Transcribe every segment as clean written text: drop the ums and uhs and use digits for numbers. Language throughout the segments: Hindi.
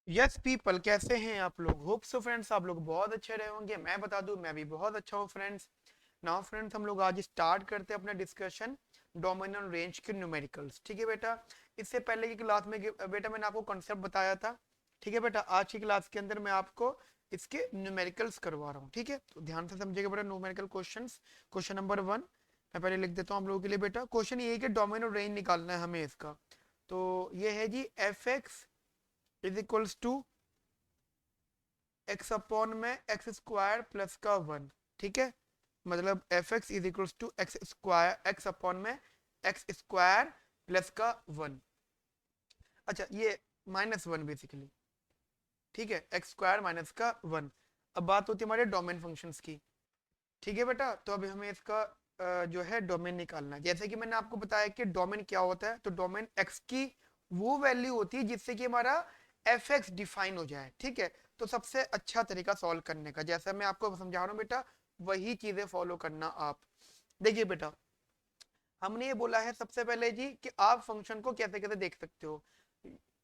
यस पीपल, कैसे हैं आप लोग? होप सो फ्रेंड्स आप लोग बहुत अच्छे रहे होंगे। मैं बता दूं, मैं भी बहुत अच्छा हूँ फ्रेंड्स। नाउ फ्रेंड्स, हम लोग आज स्टार्ट करते हैं अपना डिस्कशन डोमेन और रेंज के न्यूमेरिकल्स। ठीक है बेटा, इससे पहले की क्लास में बेटा मैंने आपको कॉन्सेप्ट बताया था। ठीक है बेटा, आज की क्लास के अंदर मैं आपको इसके न्यूमेरिकल्स करवा रहा हूँ। ठीक है, तो ध्यान से समझिएगा बेटा न्यूमेरिकल क्वेश्चंस। क्वेश्चन नंबर 1 मैं पहले लिख देता हूँ हम लोगों के लिए। बेटा क्वेश्चन ये है कि डोमेन और रेंज निकालना है हमें इसका। तो ये है जी, F x is equals to X upon में एक्स स्क्वायर प्लस का 1। ठीक है, मतलब F x is equal to X square, X upon में एक्स स्क्वायर प्लस का 1। अच्छा, ये -1 बेसिकली। ठीक है, एक्स स्क्वायर माइनस का 1। अब बात होती है हमारे डोमेन फंक्शंस की। ठीक है बेटा, तो अभी हमें इसका जो है डोमेन निकालना है। जैसे कि मैंने आपको बताया कि डोमेन क्या होता है, तो डोमेन एक्स की वो वैल्यू होती है जिससे कि हमारा एफ एक्स डिफाइन हो जाए। ठीक है, तो सबसे अच्छा तरीका सॉल्व करने का, जैसा मैं आपको समझा रहा हूँ बेटा, वही चीजें फॉलो करना आप। देखिए बेटा, हमने ये बोला है सबसे पहले जी कि आप फंक्शन को कैसे कैसे देख सकते हो।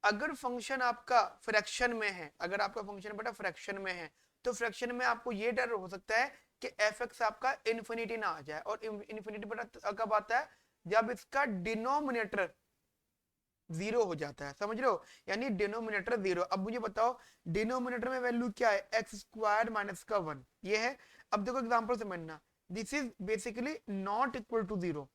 अगर फंक्शन आपका फ्रैक्शन में है, अगर आपका फंक्शन बेटा फ्रैक्शन में है, तो फ्रैक्शन में आपको ये डर हो सकता है कि एफ एक्स आपका इन्फिनिटी ना आ जाए। और इन्फिनिटी बेटा कब आता है? जब इसका डिनोमिनेटर जीरो हो जाता है। समझ रहे हो? यानी डिनोमिनेटर जीरो। अब मुझे बताओ, डिनोमिनेटर में वैल्यू क्या है? एक्स स्क्वायर माइनस का 1 ये है। अब देखो एग्जांपल समझना, this is basically not equal to zero.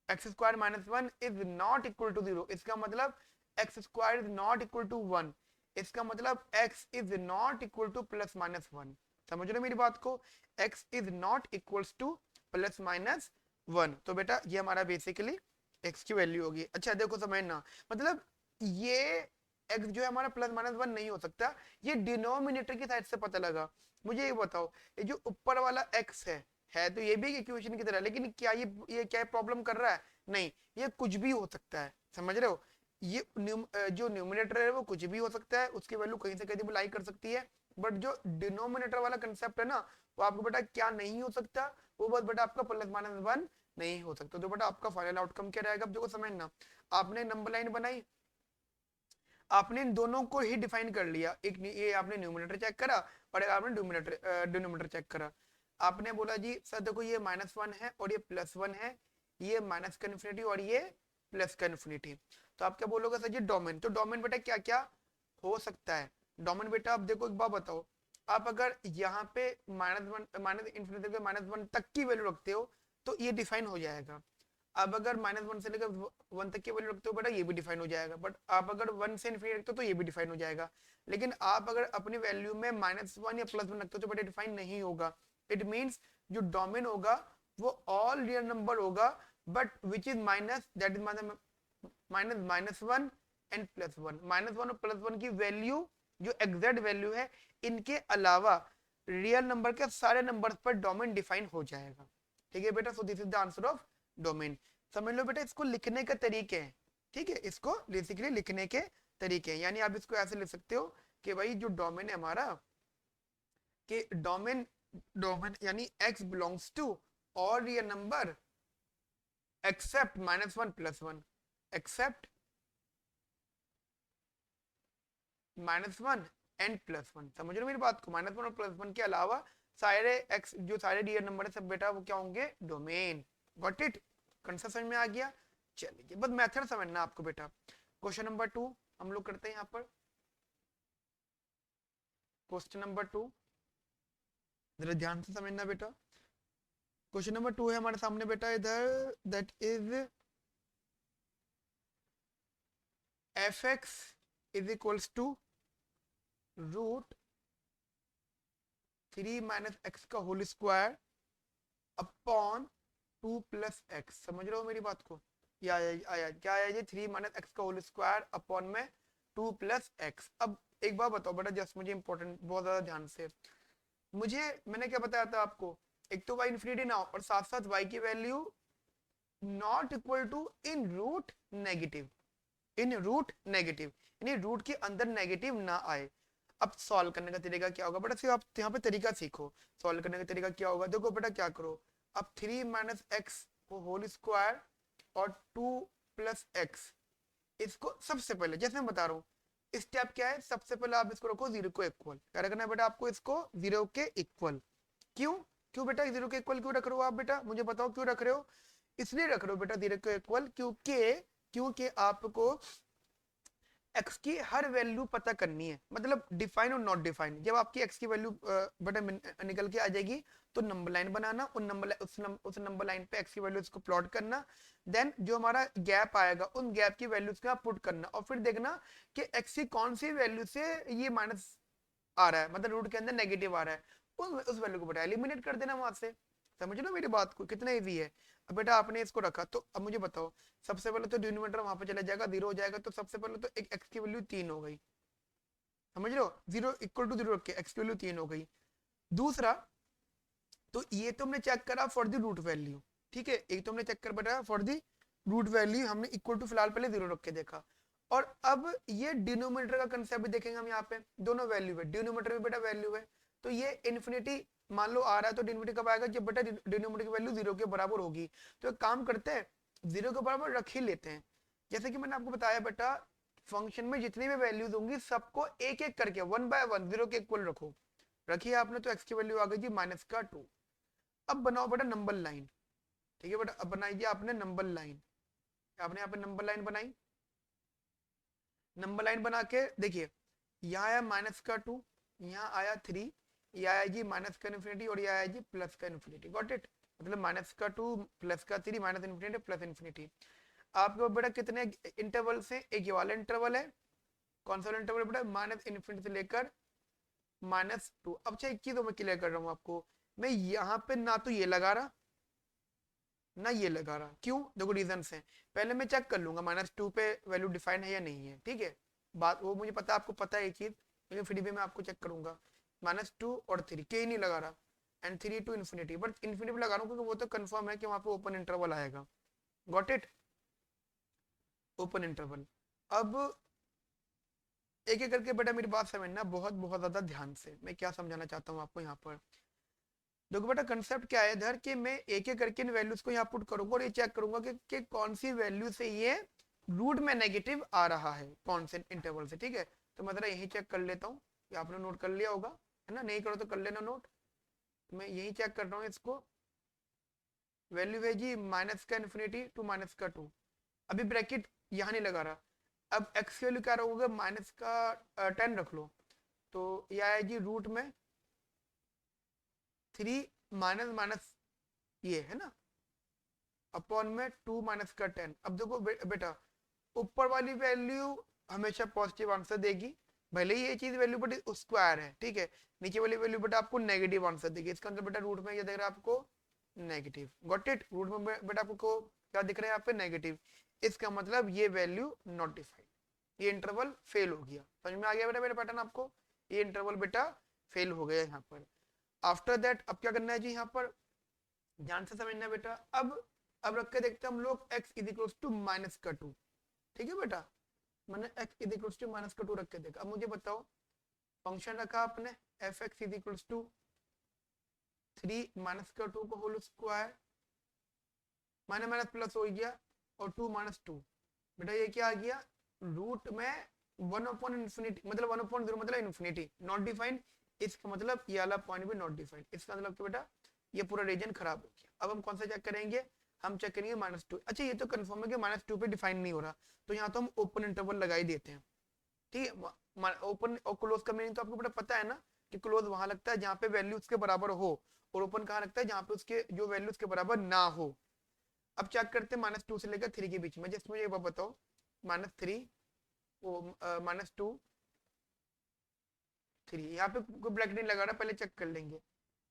X square minus 1 is not equal to zero. इसका मतलब X square is not equal to 1। इसका मतलब X is not equal to plus minus 1। समझ रहे हो मेरी बात को? X is not equals to plus minus 1। तो बेटा ये हमारा बेसिकली एक्स की वैल्यू होगी। अच्छा देखो समझना, मतलब ये एक्स जो है हमारा प्लस माइनस 1 नहीं हो सकता। ये डिनोमिनेटर की साइड से पता लगा। मुझे ये बताओ, ये जो ऊपर वाला एक्स है तो ये भी इक्वेशन की तरह, लेकिन क्या ये क्या प्रॉब्लम कर रहा है? नहीं, ये कुछ भी हो सकता है। समझ रहे हो? ये जो न्यूमिनेटर है वो कुछ भी हो सकता है, उसकी वैल्यू कहीं से कहीं भी लाई कर सकती है। बट जो डिनोमिनेटर वाला कंसेप्ट है ना, वो आपको बेटा क्या नहीं हो सकता? वो बस बेटा आपका प्लस माइनस 1 नहीं हो सकता। तो बेटा आपका फाइनल आउटकम क्या रहेगा? अब देखो समझना, आपने नंबर लाइन बनाई, आपने इन दोनों को ही डिफाइन कर लिया। एक ये आपने न्यूमिनेटर चेक करा और एक आपने डिनोमिनेटर चेक करा। आपने बोला जी सर देखो ये -1 है और ये +1 है, ये माइनस का इन्फिनिटी और ये प्लस का इन्फिनिटी। तो आप क्या बोलोगे सर जी डोमेन? तो डोमेन बेटा क्या क्या हो सकता है? डोमेन बेटा आप देखो एक बात बताओ, आप अगर यहाँ पे -1 माइनस इन्फिनिटी से -1 तक की वैल्यू रखते हो तो ये डिफाइन हो जाएगा। अब अगर -1 से लेकर 1 तक की वैल्यू रखते हो बेटा, ये भी डिफाइन हो जाएगा। बट आप अगर 1 से इन्फिनिटी रखते हो तो ये भी डिफाइन हो जाएगा। लेकिन आप अगर अपनी वैल्यू में -1 या +1 रखते हो तो बेटा डिफाइन नहीं होगा। इट मीन्स जो डोमेन होगा वो ऑल रियल नंबर होगा, but which is minus, that is -1 and +1। -1 और +1 की वैल्यू जो एग्जैक्ट वैल्यू है, इनके अलावा रियल नंबर के सारे नंबर पर डोमेन डिफाइन हो जाएगा। ठीक है बेटा, सो this is the answer of domain. समझ लो बेटा, इसको लिखने के तरीके हैं। ठीक है, इसको बेसिकली लिखने के तरीके हैं। यानी आप इसको ऐसे लिख सकते हो कि भाई जो डोमेन है हमारा, कि डोमेन डोमेन यानी x belongs to all real number except -1 +1, except -1 and +1। समझ रहे हो मेरी बात को? -1 और +1 के अलावा सारे x जो सारे रियल नंबर है सब बेटा वो क्या होंगे? डोमेन। Got it? कंसेप्ट समझ में आ गया? चलिए बस मेथड समझना आपको बेटा। क्वेश्चन नंबर 2 हम लोग करते हैं यहाँ पर। क्वेश्चन नंबर 2 जरा ध्यान से समझना बेटा। क्वेश्चन नंबर 2 है हमारे सामने बेटा इधर, that is F x is equals to √3 - x का होल स्क्वायर अपॉन 2 + x। समझ रहे हो मेरी बात को? या आया क्या आया ये? 3 - x का होल स्क्वायर अपॉन में 2 + x। अब एक बार बताओ बेटा, जस्ट मुझे इंपॉर्टेंट बहुत ज्यादा ध्यान से, मुझे मैंने क्या बताया था आपको? एक तो y इन्फिनिटी ना हो और साथ साथ y की value not equal to in root negative, in root negative, यानी रूट के अंदर नेगेटिव ना आए। अब सॉल्व करने का तरीका क्या होगा बेटा? सिर्फ आप यहाँ पे तरीका सीखो। सॉल्व करने का तरीका क्या होगा? देखो बेटा क्या करो, अब 3 - x होल स्क्वायर और 2 + x, इसको सबसे पहले जैसे मैं बता रहा हूँ, स्टेप क्या है, सबसे पहले आप इसको रखो 0 को इक्वल। क्या रखना है बेटा आपको, इसको 0 के इक्वल। क्यों क्यों बेटा 0 के इक्वल क्यों रख रहे हो आप बेटा, मुझे बताओ क्यों रख रहे हो। इसलिए रख रहे हो बेटा 0 के इक्वल क्योंकि क्योंकि आपको x की हर वैल्यू पता करनी है, मतलब डिफाइन और नॉट डिफाइन। जब आपकी x की वैल्यू बेटा निकल के आ जाएगी तो नंबर लाइन बनाना, उस नंबर लाइन पे x की वैल्यूज को प्लॉट करना, देन जो हमारा गैप आएगा उन गैप की वैल्यूज को पुट करना, और फिर देखना कि x की कौन सी वैल्यू से ये माइनस आ रहा है, मतलब रूट के अंदर नेगेटिव आ रहा है, उस वैल्यू को बेटा एलिमिनेट कर देना वहां से। समझ लो मेरी बात को, कितना इजी है। अब बेटा आपने इसको रखा, तो अब मुझे बताओ, सबसे पहले तो डिनोमिनेटर वहां पे चला जाएगा, 0 हो जाएगा, तो सबसे पहले तो एक x की वैल्यू 3 हो गई, समझ लो, 0 इक्वल टू 0 रख के x की वैल्यू 3 हो गई। दूसरा, तो ये तो हमने चेक करा फॉर द रूट वैल्यू, ठीक है, एक तो हमने चेक कर बेटा फॉर द रूट वैल्यू, हमने इक्वल टू फिलहाल पहले 0 रख के देखा। और अब ये डिनोमिनेटर का कंसेप्ट भी देखेंगे हम, यहाँ पे दोनों वैल्यू है, डिनोमिनेटर में बेटा वैल्यू है, तो ये इन्फिनिटी मान लो आ रहा है, तो डिनोमिनेटर कब आएगा, जब बेटा डिनोमिनेटर की वैल्यू 0 के बराबर होगी। तो एक काम करते हैं, 0 के बराबर रख ही लेते हैं। जैसे कि मैंने आपको बताया बेटा, फंक्शन में जितनी भी वैल्यूज होंगी सबको एक एक करके 1 बाय 1 0 के इक्वल रखो। रखिए आपने, तो x की वैल्यू आ गई जी -2। अब बनाओ बेटा नंबर लाइन, ठीक है बेटा, अब बनाइए आपने नंबर लाइन। आपने यहाँ पे नंबर लाइन बनाई, नंबर लाइन बना के देखिए, यहाँ आया -2, यहाँ आया 3, ये आया जी -इन्फिनिटी, और ये आया जी +इन्फिनिटी। गॉट इट, मतलब -2 +3 -इन्फिनिटी +इन्फिनिटी। आपके बेटा कितने इंटरवल से, एक ये वाला इंटरवल है, कौन सा वाला इंटरवल बेटा, -इन्फिनिटी से लेकर -2। अब चाहे एक चीज मैं क्लियर कर रहा हूँ आपको, मैं यहाँ पे ना तो ये लगा रहा ना ये लगा रहा, क्यों, देखो रीजन है। पहले मैं चेक कर लूंगा -2 पे वैल्यू डिफाइन है या नहीं है, ठीक है, बात वो मुझे पता, आपको पता है ये चीज, लेकिन फिर भी मैं आपको चेक करूंगा। -2 और 3 के ही नहीं लगा रहा, and 3 to infinity, but infinity लगा रहा हूँ क्योंकि वो तो कंफर्म है कि वहां पे ओपन इंटरवल आएगा। Got it, open interval. अब एक एक करके बेटा मेरी बात समझना बहुत बहुत ज्यादा ध्यान से, मैं क्या समझाना चाहता हूँ आपको यहाँ पर। देखो बेटा कंसेप्ट क्या है इधर, कि मैं एक एक करके इन वैल्यूज को यहाँ पुट करूंगा और ये चेक करूंगा कि कौन सी वैल्यू से ये रूट में नेगेटिव आ रहा है, कौन से इंटरवल से, ठीक है। तो मैं जरा यही चेक कर लेता हूँ, ये आपने नोट कर लिया होगा, है ना, नहीं करो तो कर लेना नोट। मैं यही चेक कर रहा हूँ इसको, वैल्यू है जी -इन्फिनिटी टू -2। अभी ब्रैकेट यहाँ नहीं लगा रहा। अब एक्स की वैल्यू क्या रहोगे, -10 रख लो, तो यह है जी रूट में 3 माइनस माइनस ये है ना, अपॉन में 2 -10। अब देखो बेटा, ऊपर वाली वैल्यू हमेशा पॉजिटिव आंसर देगी, भले ही ये चीज वैल्यू बट स्क्वायर है, ठीक है। नीचे वाली वैल्यू बेटा आपको नेगेटिव आंसर देगी, इसका मतलब बेटा रूट में ये देख रहा है आपको नेगेटिव। गॉट इट, रूट में बेटा आपको क्या दिख रहा है यहाँ पे, नेगेटिव। इसका मतलब ये वैल्यू नॉट डिफाइंड, ये इंटरवल फेल हो गया। समझ में आ गया बेटा मेरा पैटर्न आपको, ये इंटरवल बेटा फेल हो गया यहाँ पर। आफ्टर दैट अब क्या करना है जी, यहाँ पर ध्यान से समझना बेटा। अब रख के देखते हैं हम लोग x इज इक्वल टू -2, ठीक है बेटा, मैंने x इज इक्वल टू -2 रख के देखा। अब मुझे बताओ, फंक्शन रखा आपने F x is equal to 3 -2 को whole square, minus minus plus हो गया, और 2 -2, बेटा ये क्या आ गया, रूट में 1/इन्फिनिटी, मतलब 1/0 मतलब इन्फिनिटी, नॉट डिफाइंड। इसका मतलब ये वाला पॉइंट भी नॉट डिफाइंड, इसका मतलब कि बेटा ये पूरा रीजन खराब हो गया। अब हम कौन सा चेक करेंगे, हम चेक करेंगे -2। अच्छा ये तो कंफर्म है कि -2 पे डिफाइन नहीं हो रहा, तो यहाँ तो हम ओपन इंटरवल लगा ही देते हैं, ठीक है। ओपन और क्लोज का मीनिंग तो आपको बेटा पता है ना, कि क्लोज वहां लगता है जहाँ पे वैल्यू उसके बराबर हो, और ओपन कहाँ लगता है, जहाँ पे उसके जो वैल्यू उसके बराबर ना हो। अब चेक करते हैं -2 से लेकर 3 के बीच में, जस्ट मुझे एक बात बताओ, -3 वो -2 3, यहाँ पे कोई ब्रैकेट नहीं लगा रहा, पहले चेक कर लेंगे।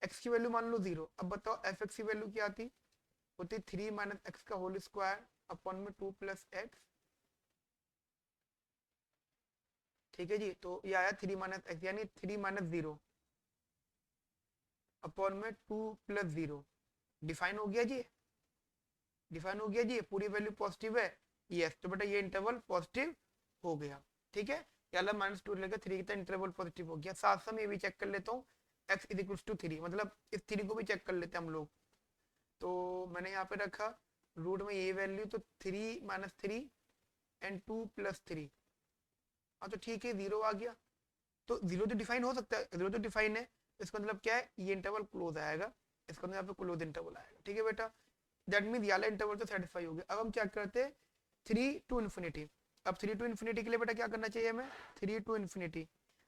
x की वैल्यू मान लो 0, अब बताओ एफ एक्स की वैल्यू क्या आती, होती 3 - x का होल स्क्वायर अपॉन में 2 + x, ठीक है जी। तो ये आया 3 - x, यानी 3 - 0 अपॉन में 2 + 0, डिफाइन हो गया जी, डिफाइन हो गया जी, पूरी वैल्यू पॉजिटिव है, यस, तो बेटा ये इंटरवल पॉजिटिव हो गया, ठीक है। याला -2 लेकर 3 का इंटरवल पॉजिटिव हो गया। साथ साथ ये भी चेक कर लेता हूँ, x इज इक्वल टू 3, मतलब इस 3 को भी चेक कर लेते हैं हम लोग। तो मैंने यहाँ पे रखा रूट में ये वैल्यू, तो 3 - 3 एंड 2 + 3, हाँ तो ठीक है, 0 आ गया, तो 0 तो डिफाइन हो सकता है, 0 तो डिफाइन है, इसका मतलब क्या है, ये इंटरवल क्लोज आएगा, इसका मतलब यहाँ पे क्लोज इंटरवल आएगा, ठीक है बेटा। दैट मीन ये वाला इंटरवल तो सेटिस्फाई हो गया। अब हम क्या करते हैं, 3 टू इन्फिनिटी। अब 3 टू इन्फिनिटी के लिए बेटा क्या करना चाहिए हमें, 3 टू इन्फिनिटी।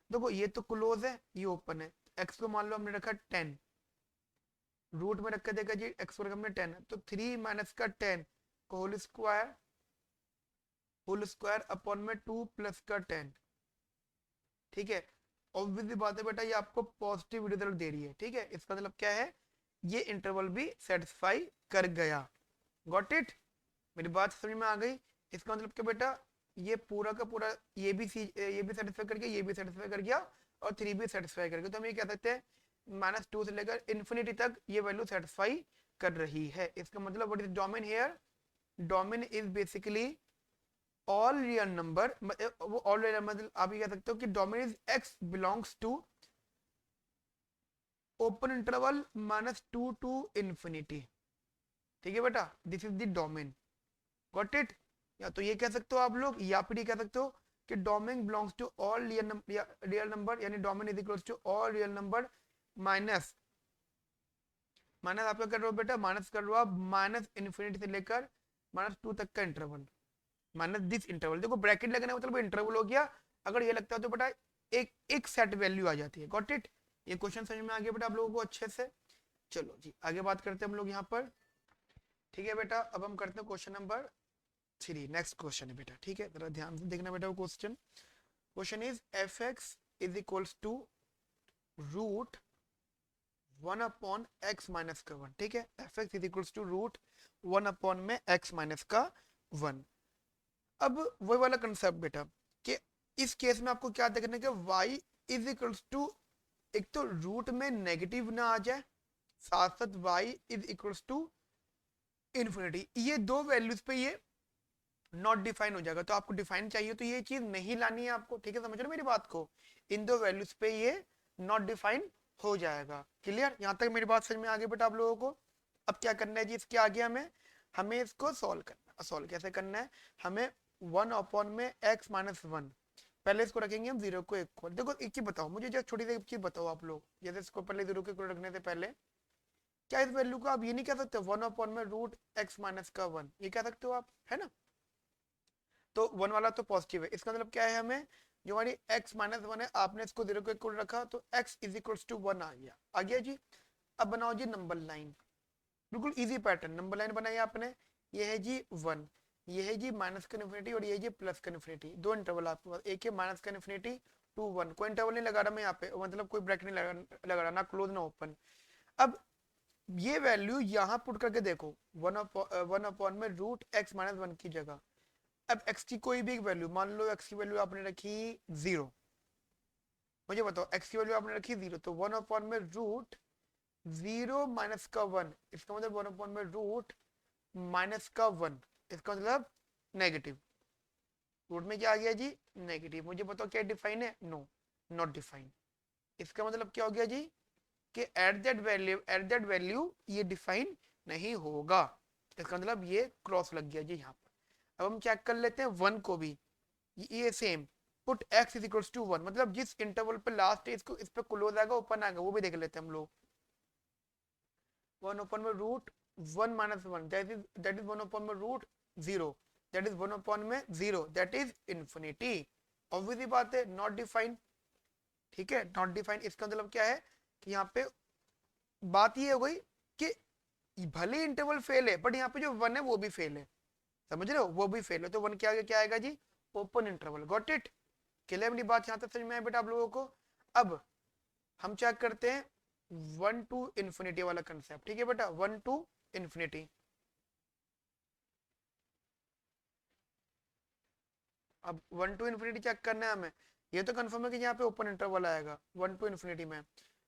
देखो ये तो क्लोज है, ये ओपन है, एक्स को मान लो हमने रखा 10, रूट में रखा देगा जी, एक्स को रखा हमने 10, तो 3 माइनस का 10 को होल स्क्वायर अपॉन में 2 प्लस का 10, ठीक है। ऑब्वियसली बात है बेटा, ये आपको पॉजिटिव रिजल्ट दे रही है, ठीक है, इसका मतलब क्या है, ये इंटरवल भी सेटिस्फाई कर गया। गॉट इट, मेरी बात समझ में आ गई। इसका मतलब क्या बेटा, ये पूरा का पूरा ये भी सेटिस्फाई कर गया, ये भी सेटिस्फाई कर गया, और 3 भी सेटिस्फाई कर गया, तो हम ये कह सकते हैं -2 से लेकर इन्फिनिटी तक ये वैल्यू सेटिस्फाई कर रही है। इसका मतलब what is domain here, domain is basically all real number, वो ऑल रियल मतलब आप ये कह सकते हो कि domain is X belongs to open interval -2 to infinity, ठीक है बेटा, this is the domain. Got it, या तो ये कह सकते हो आप लोग, या फिर ये कह सकते हो कि domain belongs to all real number, यानी domain is equals to all real number minus minus आप क्या कर रहे हो बेटा, माइनस कर रहे हो आप माइनस इन्फिनिटी से लेकर -2 तक का इंटरवल, माइनस दिस इंटरवल। देखो ब्रैकेट लगने का मतलब इंटरवल हो गया, अगर ये लगता है तो बेटा एक सेट वैल्यू आ जाती है। गॉट इट, ये क्वेश्चन समझ में आ गया बेटा आप लोगों को अच्छे से। चलो जी आगे बात करते हैं हम लोग यहाँ पर, ठीक है बेटा। अब हम करते हैं क्वेश्चन नंबर 3, नेक्स्ट क्वेश्चन है बेटा, ठीक है, जरा ध्यान से देखना बेटा वो question. Question is F x is equals to root 1 upon X minus का 1, ठीक है, F x is equals to root 1 upon में एक्स माइनस का 1। अब वही वाला कंसेप्ट बेटा कि इस केस में आपको क्या देखना है कि y इज इक्वल्स टू, एक तो रूट में नेगेटिव ना आ जाए, साथ साथ y is equals to infinity, ये दो वैल्यूज पे ये नॉट डिफाइन हो जाएगा। तो आपको डिफाइन चाहिए तो ये चीज नहीं लानी है आपको, ठीक है, समझ रहे हो मेरी बात को, इन दो वैल्यूज पे ये नॉट डिफाइन हो जाएगा। क्लियर, यहाँ तक मेरी बात समझ में आ गई बेटा आप लोगों को। अब क्या करना है जी, इसके आगे हमें हमें इसको सॉल्व करना है। सॉल्व कैसे करना है, हमें 1 अपॉन में x माइनस 1, पहले इसको रखेंगे हम 0 को 1 को। देखो एक चीज बताओ मुझे, जो छोटी सी चीज बताओ आप लोग, जैसे इसको पहले 0 को रखने से पहले, क्या इस वैल्यू को आप ये नहीं कह सकते 1 अपॉन में रूट x माइनस का 1, ये कह सकते हो आप, है ना। तो 1 वाला तो पॉजिटिव है, इसका मतलब क्या है, हमें जो हमारी x माइनस 1 है, आपने इसको 0 को इक्वल रखा तो x इज इक्वल्स टू 1 आ गया जी। अब बनाओ जी नंबर लाइन, बिल्कुल इजी पैटर्न, नंबर लाइन बनाई आपने, ये है जी 1, ये है जी माइनस का इन्फिनिटी, और ये है जी प्लस का इन्फिनिटी, दो इंटरवल आपके पास, एक है माइनस का इन्फिनिटी टू 1, कोई इंटरवल नहीं लगा रहा मैं यहाँ पे, मतलब कोई ब्रैकेट नहीं लगा रहा, ना क्लोज ना ओपन। अब ये वैल्यू यहाँ पुट करके देखो, 1 अपॉन में रूट एक्स माइनस 1 की जगह, अब x की कोई भी एक वैल्यू, मान लो x की वैल्यू आपने रखी 0, मुझे बताओ x की वैल्यू आपने रखी 0, तो 1 अपॉन में रूट 0 माइनस का 1, इसका मतलब 1 अपॉन में रूट माइनस का 1, इसका मतलब नेगेटिव, रूट में क्या आ गया जी, नेगेटिव। मुझे बताओ क्या डिफाइन है, नो, नॉट डिफाइन। इसका मतलब क्या हो गया जी कि एट दैट वैल्यू ये डिफाइन नहीं होगा, इसका मतलब ये क्रॉस लग गया जी यहाँ पर। अब हम चेक कर लेते हैं 1 को भी, ये same, put x is equals to 1, मतलब जिस इंटरवल पे लास्ट है इसको, इस पे क्लोज आएगा ओपन आएगा वो भी देख लेते हैं हम लोग। 1 ओपन में root 1 minus 1, that is 1 open में रूट 0, दैट इज 1 ओपन में 0, दैट इज इन्फिनिटी। ऑब्वियसली बात है नॉट डिफाइन, ठीक है, नॉट डिफाइन। इसका मतलब क्या है कि यहाँ पे बात ये हो गई कि भले इंटरवल फेल है बट यहाँ पे जो 1 है वो भी फेल है, समझ रहे हो, वो भी फेल है, तो 1 क्या आएगा जी, open interval. Got it, clear मेरी बात यहाँ तक समझ में आया बेटा आप लोगों को। अब हम चेक करते हैं 1 टू इन्फिनिटी वाला कंसेप्ट, ठीक है बेटा, 1 टू इन्फिनिटी। अब 1 टू इन्फिनिटी चेक करना है हमें, ये तो कंफर्म है कि यहाँ पे ओपन इंटरवल आएगा 1 टू इन्फिनिटी में,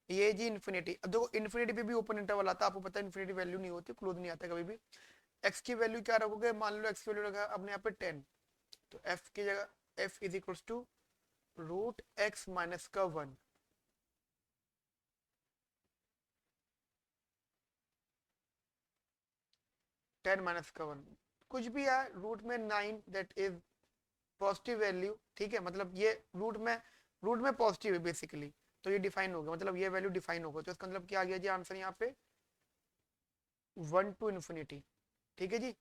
ये जी इन्फिनिटी। अब देखो इन्फिनिटी पे भी ओपन इंटरवल आता है, आपको पता है इन्फिनिटी वैल्यू नहीं होती, क्लोज नहीं आता कभी भी। एक्स की वैल्यू क्या रखोगे, मान लो एक्स की वैल्यू रखा अपने यहाँ पे 10, तो एफ की जगह F is equals to root x minus का 1, 10 माइनस का 1, कुछ भी है, रूट में 9, दैट इज पॉजिटिव वैल्यू, ठीक है, मतलब ये रूट में पॉजिटिव है बेसिकली, तो ये डिफाइन होगा, मतलब ये वैल्यू डिफाइन होगा, तो इसका मतलब क्या आ गया जी आंसर यहाँ पे 1 to इन्फिनिटी, ठीक है जी,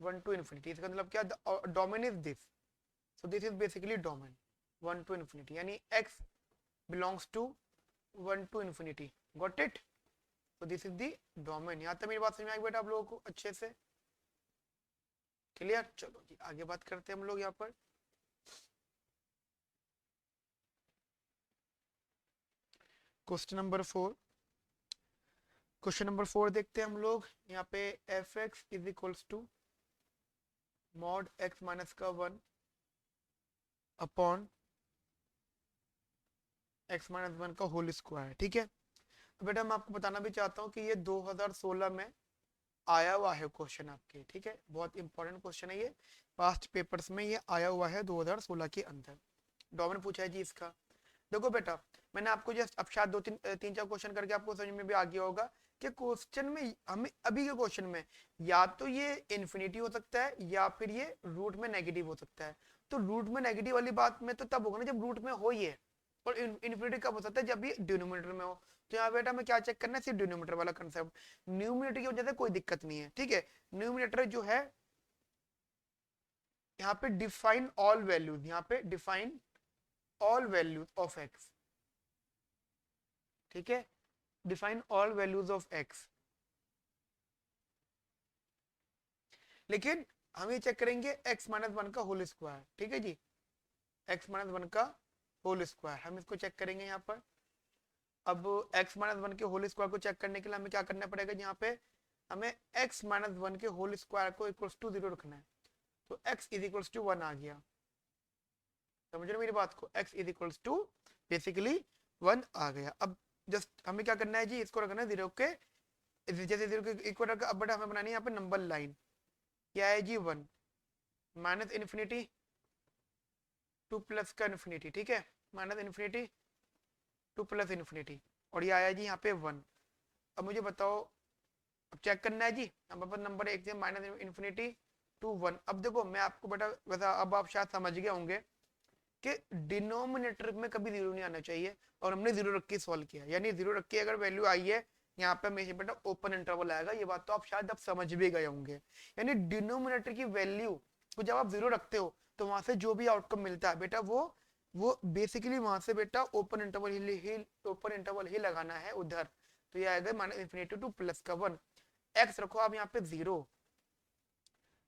1 to इन्फिनिटी, इसका मतलब क्या, domain is this, so this is basically domain 1 to infinity, यानी x belongs to 1 to infinity, got it, तो दिस इज दी डोमेन। यहाँ तक मेरी बात समझ में आई बेटा आप लोगों को अच्छे से, क्लियर? चलो जी आगे बात करते हैं हम लोग यहाँ पर। क्वेश्चन नंबर 4, क्वेश्चन नंबर 4 देखते हैं हम लोग यहाँ पे, F x is equals to mod X minus का 1 अपॉन एक्स माइनस 1 का होल स्क्वायर, ठीक है। बेटा मैं आपको बताना भी चाहता हूँ कि ये 2016 में आया हुआ है क्वेश्चन आपके, ठीक है, बहुत इंपॉर्टेंट क्वेश्चन है ये, पास्ट पेपर्स में ये आया हुआ है 2016 के अंदर, डोमेन पूछा है जी इसका। देखो बेटा मैंने आपको जस्ट अब शायद तीन चार क्वेश्चन करके आपको समझ में भी आ गया होगा कि क्वेश्चन में हमें अभी के क्वेश्चन में या तो ये इन्फिनिटी हो सकता है या फिर ये रूट में नेगेटिव हो सकता है। तो रूट में नेगेटिव वाली बात में तो तब होगा ना जब रूट में हो ये, और इन्फिनिटी कब हो सकता है, जब ये डिनोमिनेटर में हो। तो यहाँ बेटा हमें क्या चेक करना है, सिर्फ डिनोमिनेटर वाला कंसेप्ट, न्यूमिनेटर की वजह से कोई दिक्कत नहीं है, ठीक है। न्यूमिनेटर जो है यहाँ पे डिफाइन ऑल वैल्यूज, यहाँ पे define all values of x, ठीक है, define all values of x, लेकिन हम ये चेक करेंगे एक्स माइनस 1 का होल स्क्वायर, ठीक है जी, एक्स माइनस 1 का होल स्क्वायर हम इसको चेक करेंगे यहाँ पर। अब एक्स माइनस 1 के होल स्क्वायर को चेक करने के लिए हमें क्या करना पड़ेगा, यहाँ पे हमें एक्स माइनस 1 के होल स्क्वायर को इक्वल्स टू 0 रखना है, तो x इज इक्वल्स टू 1 आ गया, समझ रहे मेरी बात को, x is equals to basically 1 आ गया। अब जस्ट हमें क्या करना है जी, इसको रखना है 0 के, जैसे 0 के इक्वल रखा, अब बड़ा हमें बनानी है यहाँ पे नंबर लाइन, क्या है जी 1 माइनस इन्फिनिटी टू प्लस का इन्फिनिटी, ठीक है, minus infinity to plus infinity, और ये आया जी यहाँ पे 1। अब मुझे बताओ, अब चेक करना है जी, हमारे पास नंबर एक माइनस इन्फिनिटी टू 1। अब देखो मैं आपको बेटा वैसा अब आप शायद समझ गए होंगे कि डिनोमिनेटर में कभी जीरो नहीं आना चाहिए, और हमने जीरो रख के सॉल्व किया, यानी जीरो रख के अगर वैल्यू आई है यहाँ पे हमेशा बेटा ओपन इंटरवल आएगा, ये बात तो आप शायद अब समझ भी गए होंगे। यानी डिनोमिनेटर की वैल्यू को जब आप जीरो रखते हो तो वहां से जो भी आउटकम मिलता है बेटा वो बेसिकली वहां से बेटा ओपन इंटरवल ही लगाना है उधर, तो ये आएगा माइनस इन्फिनिटी टू प्लस का 1, एक्स रखो आप यहाँ पे 0,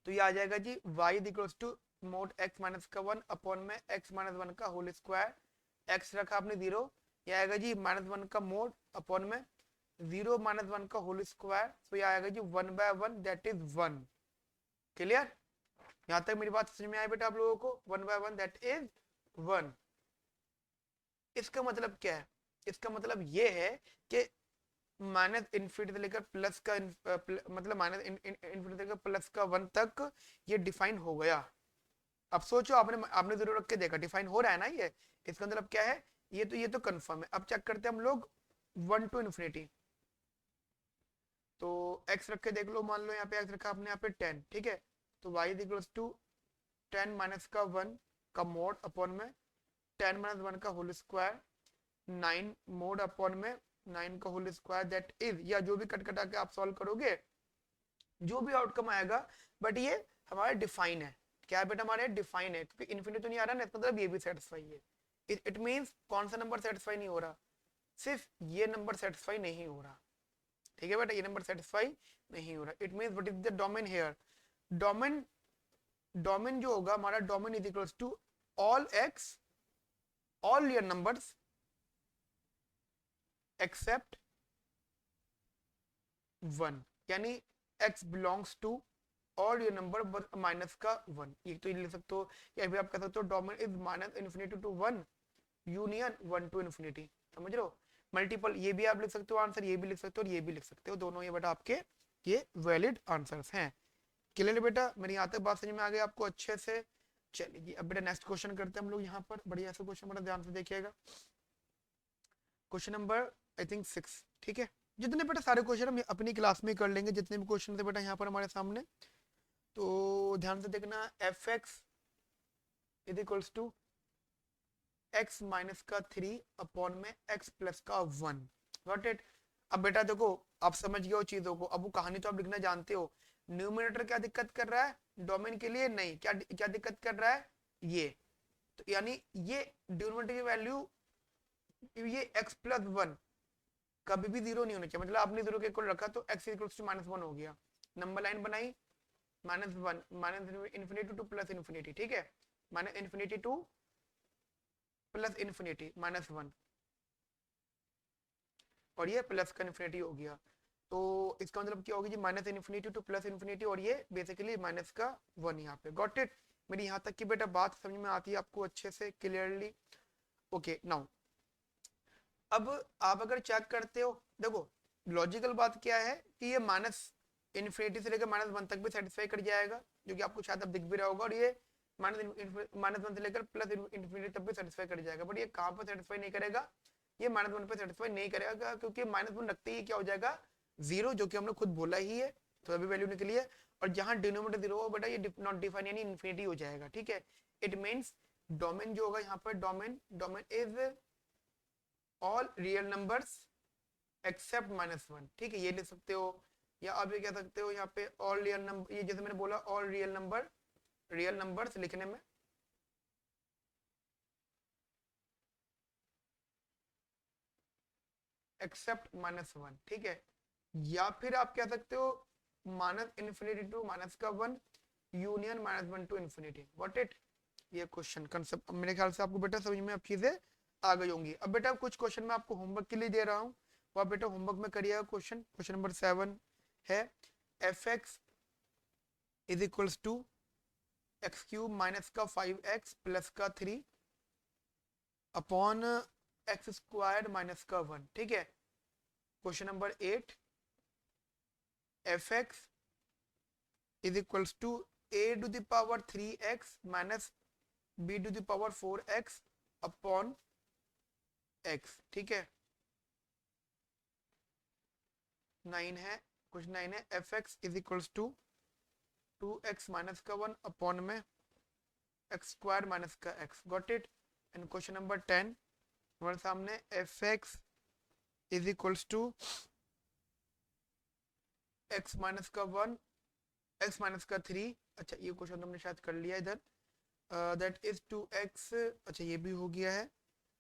तो ये आ जाएगा G y equals to mod x minus का 1 अपॉन में x माइनस 1 का होल स्क्वायर, x रखा आपने 0, ये आएगा जी माइनस 1 का मोड अपॉन में 0 माइनस 1 का होल स्क्वायर, तो ये आएगा जी 1/1 दैट इज 1, क्लियर? यहाँ तक मेरी बात समझ में आई बेटा आप लोगों को, 1/1 दैट इज 1। इसका मतलब क्या है, इसका मतलब ये है कि माइनस इन्फिनिटी से लेकर प्लस का मतलब माइनस इन्फिनिटी से लेकर प्लस का 1 तक ये डिफाइन हो गया। अब सोचो आपने आपने जरूर रख के देखा डिफाइन हो रहा है ना ये, इसका मतलब क्या है, ये तो कंफर्म है। अब चेक करते हैं हम लोग 1 टू इन्फिनिटी, तो x रख के देख लो, मान लो यहाँ पे x रखा आपने यहाँ पे 10, ठीक है, तो y इक्वल्स टू 10 माइनस का 1 का मोड अपॉन में 10 माइनस 1 का होल स्क्वायर, 9 मोड अपॉन में 9 का होल स्क्वायर दैट इज, या जो भी कट कटा के आप सॉल्व करोगे जो भी आउटकम आएगा, बट ये हमारा डिफाइन है, क्या है बेटा हमारे डिफाइन है, क्योंकि इन्फिनिटी तो नहीं आ रहा ना, इसका मतलब ये भी सेटिस्फाई है। इट मींस कौन सा नंबर सेटिस्फाई नहीं हो रहा, सिर्फ ये नंबर सेटिस्फाई नहीं हो रहा, ठीक है बेटा, ये नंबर सेटिस्फाई नहीं हो रहा। It means what is the domain here, domain domain जो होगा हमारा, domain is equals to all X all real numbers except 1, यानी x belongs to all real number minus का 1, ये तो लिख सकते हो, या भी आप कह सकते हो domain is minus infinity to 1 union 1 to infinity, समझ रहे हो, मल्टीपल, ये भी आप लिख सकते हो आंसर, ये भी लिख सकते हो और ये भी लिख सकते हो, दोनों ये बेटा आपके ये वैलिड आंसर्स हैं। क्लियर बेटा, मेरी यहाँ तक बात समझ में आ गई आपको अच्छे से? चलिए अब बेटा नेक्स्ट क्वेश्चन करते हैं हम लोग यहाँ पर, बढ़िया सा क्वेश्चन बड़ा ध्यान से देखिएगा, क्वेश्चन नंबर आई थिंक 6, ठीक है। जितने बेटा सारे क्वेश्चन हम अपनी क्लास में कर लेंगे, जितने भी क्वेश्चन थे बेटा यहाँ पर हमारे सामने, तो ध्यान से देखना, F x is equals to X minus का 3 अपॉन में एक्स प्लस का 1। Got it. अब बेटा देखो, आप समझ गए हो चीजों को, अब वो कहानी तो आप लिखना जानते हो। न्यूमरेटर क्या दिक्कत कर रहा है, डोमेन के लिए नहीं, क्या क्या दिक्कत कर रहा है, ये। तो यानी ये डिनोमिनेटर की वैल्यू, ये x प्लस 1 कभी भी जीरो नहीं होना चाहिए, मतलब आपने जीरो के इक्वल रखा तो x इक्वल्स टू -1 हो गया। नंबर लाइन बनाई, -1 minus infinity to plus infinity, ठीक है, minus infinity to plus infinity -1, और ये प्लस का इन्फिनिटी हो गया। तो इसका मतलब क्या होगी जी, minus infinity to plus infinity, और ये बेसिकली माइनस का 1 यहाँ पे। Got it. मेरी यहाँ तक की बेटा बात समझ में आती है आपको अच्छे से, क्लियरली। ओके नाउ, अब आप अगर चेक करते हो, देखो लॉजिकल बात क्या है कि ये माइनस इन्फिनिटी से लेकर -1 तक भी सेटिस्फाई कर जाएगा, जो कि आपको शायद अब दिख भी रहा होगा, और ये -1 से लेकर प्लस इन्फिनिटी तक भी सेटिस्फाई कर जाएगा। बट ये कहाँ पर सेटिस्फाई नहीं करेगा, ये -1 पे सेटिस्फाई नहीं करेगा, क्योंकि -1 रखते ही क्या हो जाएगा, जीरो, जो कि हमने खुद बोला ही है, तो अभी वैल्यू निकली है। और जहां डिनोमिनेटर जीरो हो बेटा, ये नॉट डिफाइन यानी इन्फिनिटी हो जाएगा, ठीक है। इट मींस डोमेन जो होगा यहाँ पर, domain is all real numbers except -1, ठीक है, ये लिख सकते हो। या आप ये कह सकते हो यहाँ पे ऑल रियल नंबर, ये जैसे मैंने बोला ऑल रियल नंबर्स लिखने में एक्सेप्ट -1, ठीक है। या फिर आप कह सकते हो माइनस इन्फिनिटी टू माइनस का 1 union -1 to infinity. What it, ये क्वेश्चन कंसेप्ट मेरे ख्याल से आपको बेटा समझ में अब चीजें आ गई होंगी। अब बेटा कुछ क्वेश्चन मैं आपको होमवर्क के लिए दे रहा हूँ, वो आप बेटा होमवर्क में करिएगा। क्वेश्चन नंबर 7 है, F x is equals to X cube minus का 5x प्लस का 3 अपॉन एक्स स्क्वायर माइनस का 1, ठीक है। Question number 8, F x is equals to a to the power 3x minus b to the power 4x upon x, ठीक है। 9 है, क्वेश्चन 9 है, F x is equals to 2x minus का 1 अपॉन में एक्स स्क्वायर माइनस का x। Got it. And question number 10 हमारे सामने, F x is equals to x minus का 1 x माइनस का 3। अच्छा ये क्वेश्चन हमने शायद कर लिया इधर, दैट इज 2x, अच्छा ये भी हो गया है।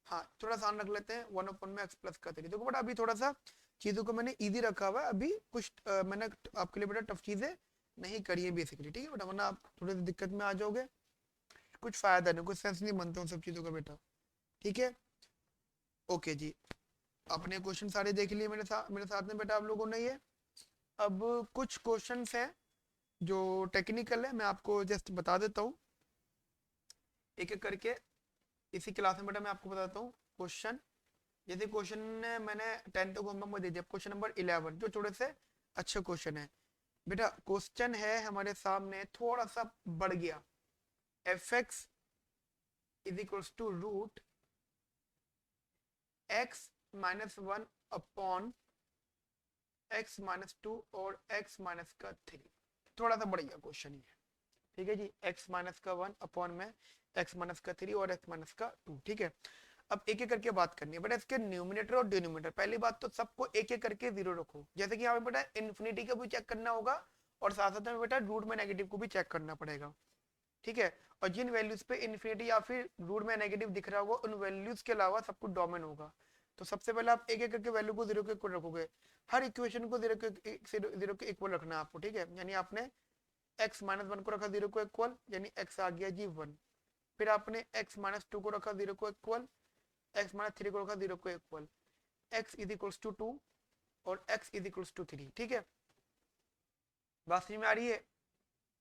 हाँ थोड़ा सा रख लेते हैं, 1 अपॉन में x प्लस का 3। देखो बेटा अभी थोड़ा सा चीजों को मैंने इजी रखा हुआ है, अभी कुछ मैंने आपके लिए बेटा टफ चीजें नहीं करी है बेसिकली, ठीक है बेटा, वरना आप थोड़ी सी दिक्कत में आ जाओगे, कुछ फायदा नहीं, कुछ सेंस नहीं बनता उन सब चीजों का बेटा, ठीक है। ओके जी, अपने क्वेश्चन सारे देख लिए मेरे साथ में बेटा आप लोगों ने ये। अब कुछ क्वेश्चंस हैं जो टेक्निकल है, मैं आपको जस्ट बता देता हूँ एक एक करके। इसी क्लास में बेटा मैं आपको बताता हूँ क्वेश्चन। जैसे क्वेश्चन मैंने 10th को होमवर्क में दे दिया, क्वेश्चन नंबर 11 जो थोड़े से अच्छे क्वेश्चन है बेटा। क्वेश्चन है हमारे सामने, थोड़ा सा बढ़ गया, F x is equals to root x minus 1 upon X minus 2 और एक्स माइनस का 3। थोड़ा सा बढ़ गया क्वेश्चन ही है, ठीक है जी। एक्स माइनस का 1 अपॉन में एक्स माइनस का 3 और एक्स माइनस का 2, ठीक है। अब एक एक करके बात करनी है बेटा, इसके न्यूमिनेटर और डिनोमिनेटर। पहली बात तो सबको एक एक करके जीरो रखो, जैसे कि यहाँ पे बेटा इन्फिनिटी का भी चेक करना होगा, और साथ साथ में बेटा रूट में नेगेटिव को भी चेक करना पड़ेगा, ठीक है। और जिन वैल्यूज पे इन्फिनिटी या फिर रूट में नेगेटिव दिख रहा होगा, उन वैल्यूज के अलावा सब कुछ डोमेन होगा। तो सबसे पहले आप एक एक करके वैल्यू को जीरो के इक्वल रखोगे, हर इक्वेशन को जीरो के इक्वल रखना है आपको, ठीक है। यानी आपने x माइनस 1 को रखा जीरो को इक्वल, यानी x आ गया जी 1। फिर आपने x माइनस 2 को रखा जीरो को इक्वल, x माइनस 3 को रखा जीरो को equal, x is equals to 2 और x इज इक्वल्स टू 3, ठीक है। बात समझ में आ रही है,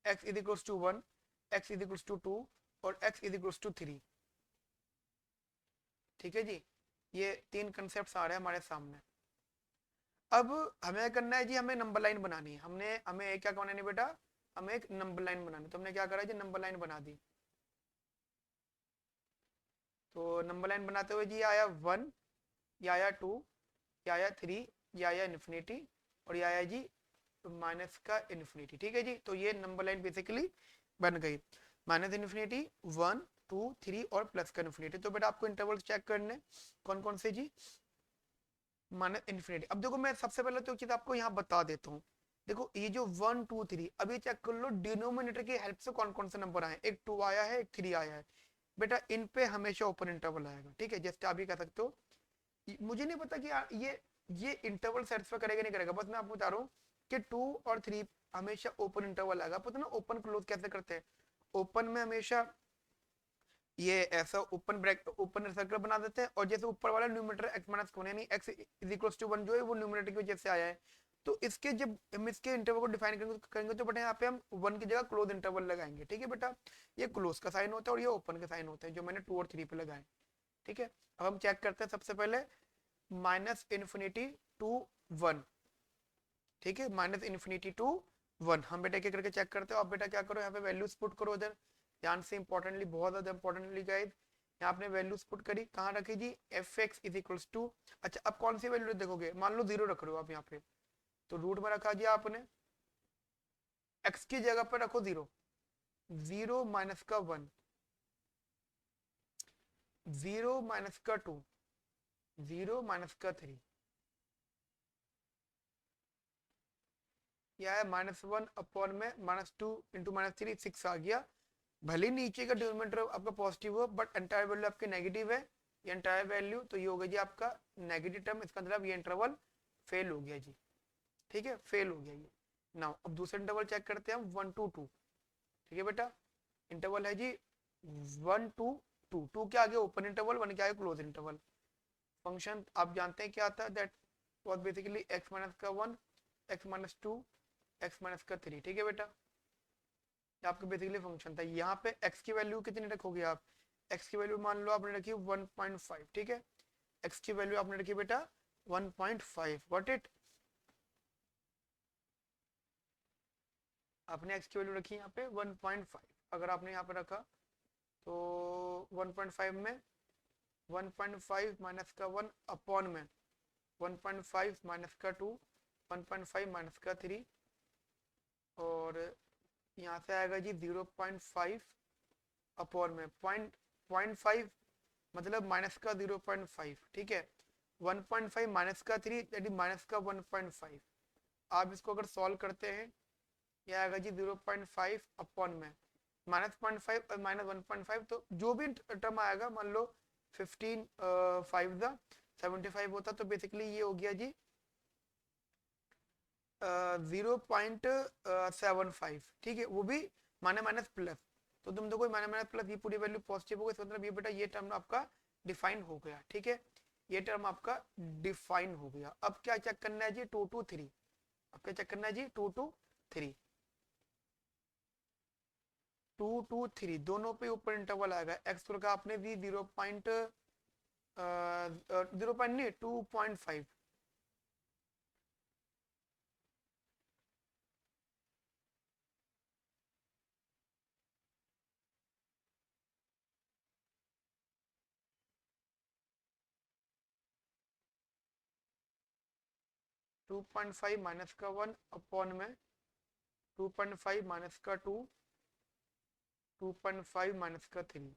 x is equals to 1, x is equals to 2 और x इज इक्वल्स टू 3, ठीक है जी। ये तीन कंसेप्ट आ रहे हैं हमारे सामने। अब हमें करना है जी, हमें नंबर लाइन बनानी है, हमें क्या बनानी है बेटा, हमें एक नंबर लाइन बनानी। तो हमने क्या करा जी, नंबर लाइन बना दी। तो नंबर लाइन बनाते हुए जी आया 1, ये आया 2, ये आया 3, ये आया इन्फिनिटी, और ये आया जी माइनस का इन्फिनिटी। ठीक है जी, तो ये नंबर लाइन बेसिकली बन गई, माइनस इन्फिनिटी, 1 2 3 और प्लस का इन्फिनिटी। तो बेटा आपको इंटरवल चेक करने कौन कौन से जी, माइनस इन्फिनिटी। अब देखो मैं सबसे पहले तो चीज आपको यहाँ बता देता हूँ। देखो ये जो 1 2 3 अभी चेक कर लो डिनोमिनेटर की हेल्प से कौन कौन से नंबर आए, एक 2 आया है, एक 3 आया है। बेटा इन पे हमेशा ओपन इंटरवल आएगा। ठीक है, जैसे आप भी कह सकते हो, मुझे नहीं पता कि ये इंटरवल सेटिस्फाई करेगा नहीं करेगा, बस मैं आपको बता रहा हूँ कि 2 और 3 हमेशा ओपन इंटरवल आएगा। पता ना ओपन क्लोज कैसे करते हैं, ओपन में हमेशा ये ऐसा ओपन ब्रैकेट ओपन सर्कल बना देते हैं, और जैसे ऊपर वाला न्यूमरेटर एक्स माइनस वन यानी एक्स इज इक्वल्स टू 1 जो है वो न्यूमरेटर की वजह से आया है। तो इसके जब हम इसके इंटरवल को डिफाइन करेंगे तो बेटा यहाँ पे हम 1 की जगह क्लोज इंटरवल लगाएंगे। ठीक है बेटा, ये क्लोज का साइन होता है और ये ओपन का साइन होता है जो मैंने 2 और 3 पे लगाए। ठीक है, अब हम चेक करते हैं सबसे पहले माइनस इन्फिनिटी टू 1। ठीक है, माइनस इन्फिनिटी टू 1 हम बेटा क्या करके चेक करते हो। आप बेटा क्या करो, यहाँ पे वैल्यूज पुट करो उधर, ध्यान से इंपॉर्टेंटली, बहुत ज्यादा इंपॉर्टेंटली गाइस। यहाँ आपने वैल्यूज पुट करी, कहाँ रखी जी, F x is equals to, अच्छा अब कौन सी वैल्यू देखोगे, मान लो 0 रख रहे हो आप यहाँ पे, तो रूट में रखा जी आपने, एक्स की जगह पर रखो 0, 0 माइनस का 1, 0 माइनस का 2, 0 माइनस का 3, यह है -1 अपॉन में -2 इंटू -3 6 आ गया। भले नीचे का डिनोमिनेटर आपका पॉजिटिव हो बट एंटायर वैल्यू आपकी नेगेटिव है, ये एंटायर वैल्यू, तो ये हो गया जी आपका नेगेटिव टर्म, इसका मतलब ये इंटरवल फेल हो गया जी। ठीक है, फेल हो गया ये। नाउ अब दूसरा इंटरवल चेक करते हैं हम, 1 2 2। ठीक है बेटा, इंटरवल है जी 1 2 2, 2 के आगे ओपन इंटरवल, 1 के आगे क्लोज इंटरवल। फंक्शन आप जानते हैं क्या आता है, that was basically x minus का 1, x माइनस 2, x माइनस का 3। ठीक है बेटा, आपका बेसिकली फंक्शन था। यहाँ पे x की वैल्यू कितनी रखोगे आप, x की वैल्यू मान लो आपने रखी 1.5। ठीक है, x की वैल्यू आपने रखी बेटा 1.5, व्हाट इट, आपने x की वैल्यू रखी यहाँ पे 1.5। अगर आपने यहाँ पे रखा तो 1.5 में 1.5 माइनस का 1 अपॉन में 1.5 माइनस का 2, 1.5 माइनस का 3, और यहाँ से आएगा जी 0.5 अपॉन में 0.5 मतलब माइनस का 0.5। ठीक है, 1.5 माइनस का 3 दैट इज माइनस का 1.5। आप इसको अगर सॉल्व करते हैं, यह आएगा जी 0.5 अपॉन में -0.5 और -1.5, तो जो भी टर्म आएगा, मान लो 15 5 द 75 होता, तो बेसिकली ये हो गया जी 0.75। ठीक है, वो भी माने माइनस प्लस, तो तुम देखो माइनस माइनस प्लस, ये पूरी वैल्यू पॉजिटिव हो गई, इसका मतलब ये बेटा ये टर्म आपका डिफाइन हो गया। ठीक है, ये टर्म आपका डिफाइन हो गया। अब क्या चेक करना है जी, 2 2 3, अब क्या चेक करना है जी, 2 2 3, 2 2 3 दोनों पे ऊपर इंटरवल आएगा। एक्स का आपने भी 0 नहीं 2.5, 2.5 माइनस का 1 अपॉन में 2.5 माइनस का 2, 2.5 माइनस का 3,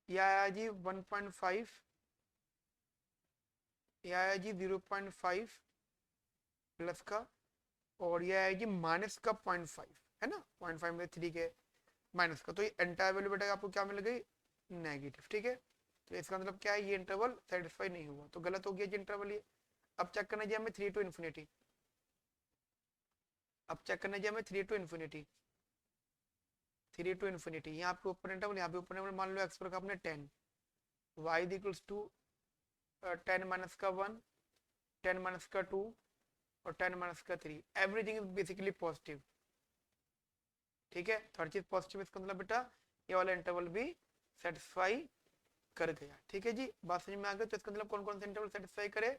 यह आया जी 1.5, यह आया जी 0.5 प्लस का, और यह आया जी माइनस का 0.5, है ना, 0.5 में 3 के माइनस का, तो ये एंटायर वैल्यू बेटा आपको क्या मिल गई, नेगेटिव। ठीक है, तो इसका मतलब क्या है, ये इंटरवल सेटिस्फाई नहीं हुआ, तो गलत हो गया जी इंटरवल ये। अब चेक करना चाहिए हमें 3 टू इन्फिनिटी, अब चेक करना चाहिए हमें 3 टू इन्फिनिटी, 3 टू इन्फिनिटी, यहाँ पे ऊपर इंटरवल, यहाँ पे ऊपर इंटरवल, मान लो एक्स पर आपने 10, y इक्वल्स टू 10 माइनस का 1, 10 माइनस का 2 और 10 माइनस का 3, एवरीथिंग इज बेसिकली पॉजिटिव। ठीक है, तो हर चीज पॉजिटिव, इसका मतलब बेटा ये वाला इंटरवल भी सेटिस्फाई कर गया। ठीक है जी, बात समझ में आ गई। तो इसका मतलब कौन कौन से इंटरवल सेटिस्फाई करे,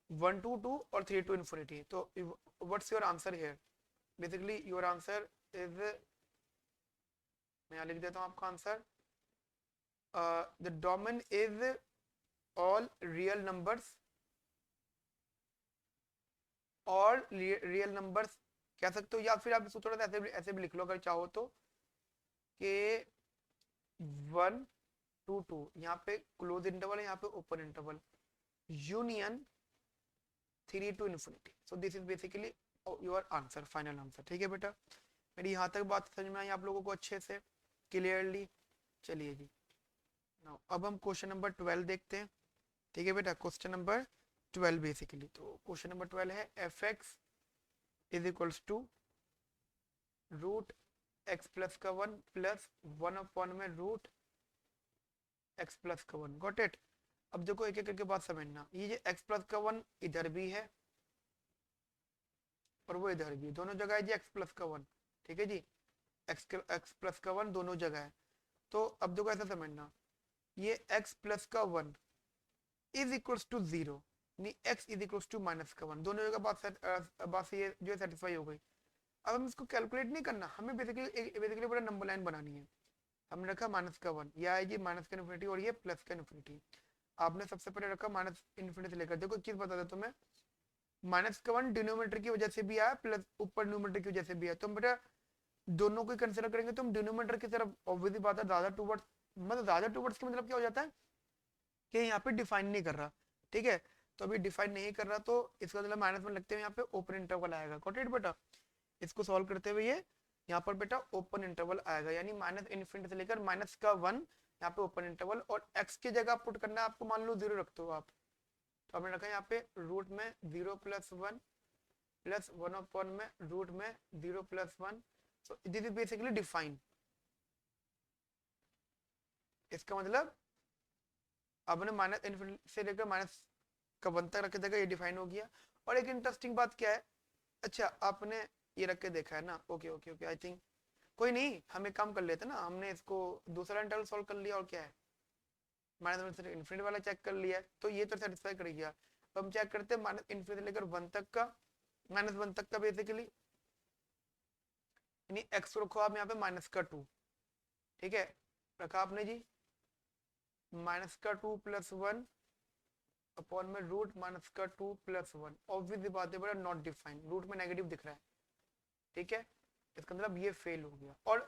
1 टू 2 और 3 टू इन्फिनिटी। तो what's your answer here, basically your answer is, मैं लिख देता हूँ आपका answer, the domain is all real numbers और रियल नंबर्स कह सकते हो, या फिर आप इसको थोड़ा सा ऐसे भी लिख लो अगर चाहो तो, कि 1 to 2, यहाँ पे क्लोज इंटरवल है, यहाँ पे open interval, union 3 to infinity। So this is basically your answer, final answer. ठीक है बेटा, मेरी यहाँ तक बात समझ में आई आप लोगों को अच्छे से, क्लियरली? चलिए जी, नाउ अब हम क्वेश्चन नंबर 12 देखते हैं। ठीक है बेटा, क्वेश्चन नंबर 12 बेसिकली, तो क्वेश्चन नंबर 12 है F x is equals to root X plus का 1 प्लस 1 में रूट एक्स प्लस का 1। Got it? अब देखो एक एक करके बात समझना, ये एक्स प्लस का 1 इधर भी है और वो इधर भी, दोनों जगह है जी एक्स प्लस का 1। ठीक है जी, एक्स प्लस का 1 दोनों जगह है। तो अब देखो ऐसा समझना, ये एक्स प्लस का 1 इज इक्वल्स टू 0, नहीं x is equals to minus का 1, दोनों जगह बात ये जो है सेटिस्फाई हो गई। अब हम इसको कैलकुलेट नहीं करना, हमें बेसिकली पूरा नंबर लाइन बनानी है। हमने रखा माइनस का 1, यह है जी माइनस का इन्फिनिटी और ये प्लस का इन्फिनिटी। आपने सबसे पहले रखा माइनस इन्फिनिटी से लेकर, देखो चीज बता दो तुम्हें, माइनस का 1 डिनोमीटर की वजह से भी आया, प्लस ऊपर न्यूमरेटर की वजह से भी है, तो हम बेटा दोनों को कंसिडर करेंगे तो हम डिनोमीटर की तरफ, ऑब्वियसली बात है ज्यादा टूवर्ड्स, मतलब ज्यादा टूवर्ड्स का मतलब क्या हो जाता है कि यहाँ पे डिफाइन नहीं कर रहा। ठीक है, तो अभी डिफाइन नहीं कर रहा, तो इसका मतलब माइनस में लगते हुए यहाँ पे ओपन इंटरवल आएगा। गॉट इट बेटा? इसको सॉल्व करते हुए ये यहाँ पर बेटा ओपन इंटरवल आएगा, यानी माइनस इन्फिनिटी से लेकर माइनस का 1 यहाँ पे ओपन इंटरवल, और x की जगह पुट करना है आपको, मान लो 0 रखते हो आप, तो आपने रखा यहाँ पे रूट में 0 प्लस 1 प्लस 1 में रूट में 0 plus 1। So this is basically define. इसका मतलब आपने माइनस इन्फिनिटी से लेकर माइनस का 1 तक रख देगा, ये डिफाइन हो गया। और एक इंटरेस्टिंग बात क्या है, अच्छा आपने ये रख के देखा है ना, okay okay okay, I think कोई नहीं, हम एक काम कर लेते ना, हमने इसको दूसरा इंटरवल सॉल्व कर लिया और क्या है, माइनस इन्फिनिटी वाला चेक कर लिया, तो ये तो सेटिस्फाई कर गया। तो हम चेक करते हैं माइनस इन्फिनिटी लेकर 1 तक का, माइनस 1 तक का बेसिकली, यानी एक्स रखो आप यहाँ पे माइनस का 2। ठीक है, रखा आपने जी माइनस का 2 प्लस 1 अपॉन में रूट माइनस का 2 प्लस 1। ऑब्वियसली बात है बड़ा, नॉट डिफाइन, रूट में नेगेटिव दिख रहा है। ठीक है, इसका मतलब ये फेल हो गया, और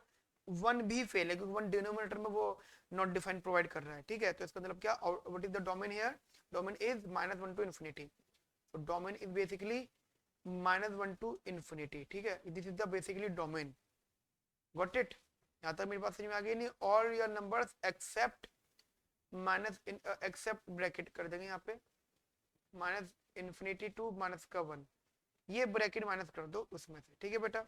1 भी फेल है क्योंकि 1 डिनोमिनेटर में वो नॉट डिफाइन प्रोवाइड कर रहा है। ठीक है, तो इसका मतलब क्या, what is the domain here, domain is -1 to infinity, तो domain is basically -1 to infinity. ठीक है, this is the basically domain. Got it? यहाँ तक मेरी बात समझ में आ गई नहीं? All your numbers except minus, except bracket कर देंगे यहाँ पे, माइनस इन्फिनिटी टू माइनस का 1, ये ब्रैकेट माइनस कर दो उसमें से। ठीक है बेटा,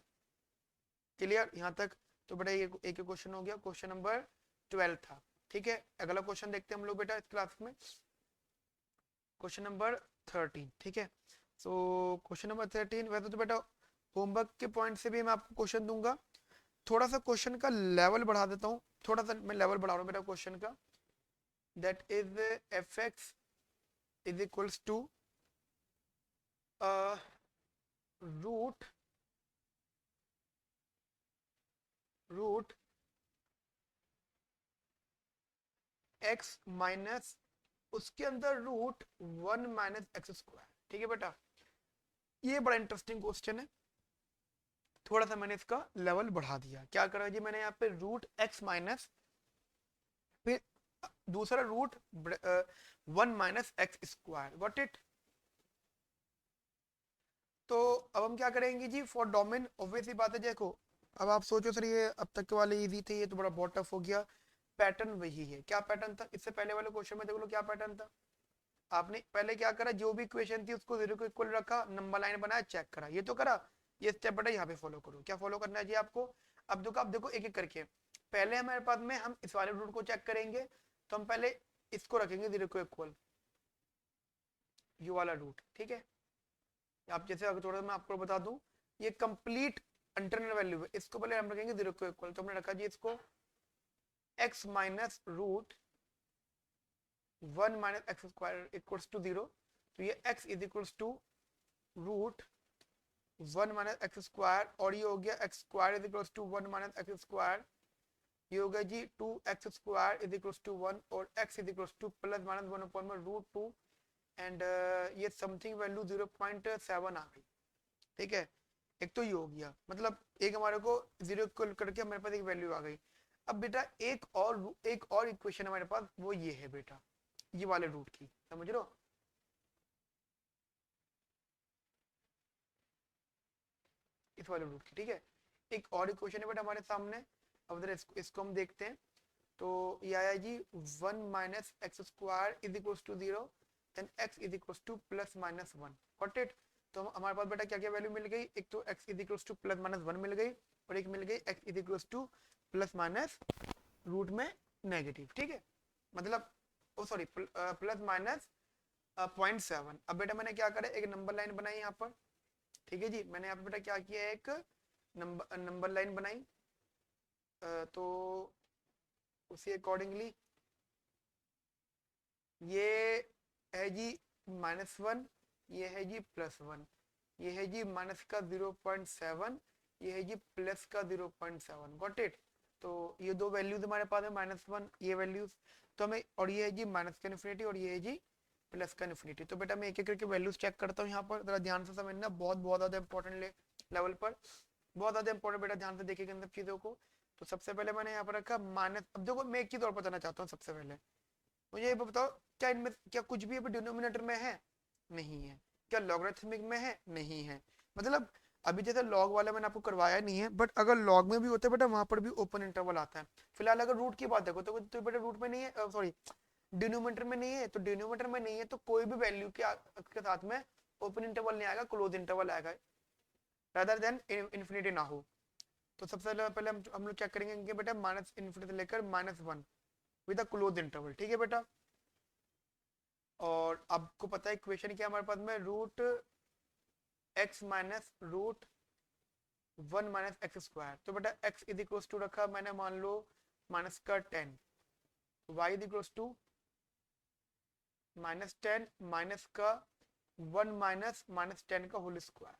क्लियर यहाँ तक? तो बेटा ये एक क्वेश्चन हो गया, क्वेश्चन नंबर 12 था। ठीक है, अगला क्वेश्चन देखते हैं हम लोग बेटा इस क्लास में, क्वेश्चन नंबर 13। ठीक है, सो क्वेश्चन नंबर 13, वैसे तो बेटा होमवर्क के पॉइंट से भी मैं आपको क्वेश्चन दूंगा, थोड़ा सा क्वेश्चन का लेवल बढ़ा देता हूँ, थोड़ा सा मैं लेवल बढ़ा रहा हूँ बेटा क्वेश्चन का, that is F x is equals to root root x minus उसके अंदर रूट 1 माइनस एक्स स्क्वायर। ठीक है बेटा, ये बड़ा इंटरेस्टिंग क्वेश्चन है, थोड़ा सा मैंने इसका लेवल बढ़ा दिया। क्या करा जी मैंने यहाँ पे रूट एक्स माइनस, फिर दूसरा root 1 minus x square. Got it? तो अब हम क्या करेंगे जी, फॉर डोमेन, ऑब्वियसली बात है, देखो अब आप सोचो सर ये अब तक के वाले इजी थे, ये तो बड़ा बहुत टफ हो गया। पैटर्न वही है, क्या पैटर्न था इससे पहले वाले क्वेश्चन में, देख लो क्या पैटर्न था। आपने पहले क्या करा, जो भी इक्वेशन थी उसको 0 को इक्वल रखा, नंबर लाइन बनाया, चेक करा, ये तो करा। ये स्टेप बेटा यहाँ पे फॉलो करो, क्या फॉलो करना है जी आपको। अब देखो एक एक करके, पहले हमारे पास में हम इस वाले रूट को चेक करेंगे, तो हम पहले इसको रखेंगे 0 को इक्वल, यू वाला रूट। ठीक है, आप जैसे अगर थोड़ा मैं आपको बता दूं, ये कंप्लीट इंटरनल वैल्यू है, इसको पहले हम रखेंगे 0 को इक्वल, तो हमने रखा जी इसको x minus root 1 minus x square equals to 0, तो ये x is equals to root 1 minus x square, और ये हो गया x square is equals to 1 minus x square, ये हो गया जी 2x square is equals to 1, और x is equals to plus minus 1 upon में रूट 2, एंड ये समथिंग वैल्यू 0.7 आ गई। ठीक है, एक तो ये हो गया, मतलब एक हमारे को जीरो इक्वल करके हमारे पास एक वैल्यू आ गई। अब बेटा एक और इक्वेशन हमारे पास, वो ये है बेटा, ये वाले रूट की, समझ रहे हो, इस वाले रूट की, ठीक है। एक और इक्वेशन है बेटा हमारे सामने, अब जरा इसको हम देखते हैं। तो ये आया जी 1 - x² is equal to 0, then x is equal to +-1, got it. तो हमारे पास बेटा क्या क्या वैल्यू मिल गई, एक तो x इज इक्वल टू +-1 मिल गई, और एक मिल गई x is equal to plus root में नेगेटिव, ठीक है, मतलब ओ सॉरी +-0.7। अब बेटा मैंने क्या करा, एक नंबर लाइन बनाई यहाँ पर, ठीक है जी, मैंने यहाँ पे बेटा क्या किया, एक नंबर लाइन बनाई, तो उसी अकॉर्डिंगली ये है जी -1, ये है जी +1, ये है जी माइनस का 0.7, ये है जी प्लस का 0.7, गॉट इट। तो ये दो वैल्यूज हमारे पास है, -1 ये वैल्यूज, तो हमें, और ये है जी माइनस का इन्फिनिटी, और ये है जी प्लस का इन्फिनिटी। तो बेटा मैं एक एक करके वैल्यूज चेक करता हूँ यहाँ पर, जरा ध्यान से समझना, बहुत बहुत ज्यादा इंपॉर्टेंट लेवल पर, बहुत ज्यादा इंपॉर्टेंट बेटा, ध्यान से देखिएगा इन सब चीजों को। तो सबसे पहले मैंने यहाँ पर रखा माइनस, अब देखो मैं एक चीज और बताना चाहता हूँ, सबसे पहले मुझे ये बताओ, क्या इनमें क्या कुछ भी डिनोमिनेटर में है, नहीं है, क्या लॉगरिथमिक में है, नहीं है, मतलब अभी जैसे लॉग वाला मैंने आपको करवाया नहीं है, बट अगर लॉग में भी होता है बेटा, वहां पर भी ओपन इंटरवल आता है। फिलहाल अगर रूट की बात देखो तो बेटा रूट में नहीं है, सॉरी डिनोमिनेटर में नहीं है, तो डिनोमिनेटर में नहीं है तो कोई भी वैल्यू के साथ में ओपन इंटरवल नहीं आएगा, क्लोज इंटरवल आएगा, रादर देन इन्फिनिटी ना हो। तो सबसे पहले हम लोग चेक करेंगे कि बेटा माइनस इन्फिनिटी से लेकर -1 विद अ क्लोज इंटरवल, ठीक है बेटा। और आपको पता है इक्वेशन क्या हमारे पास में, √x माइनस √1 - x²। तो बेटा x इज इक्वल टू रखा मैंने, मान लो -10, y is equal to -10 minus का 1 माइनस -10 का होल स्क्वायर।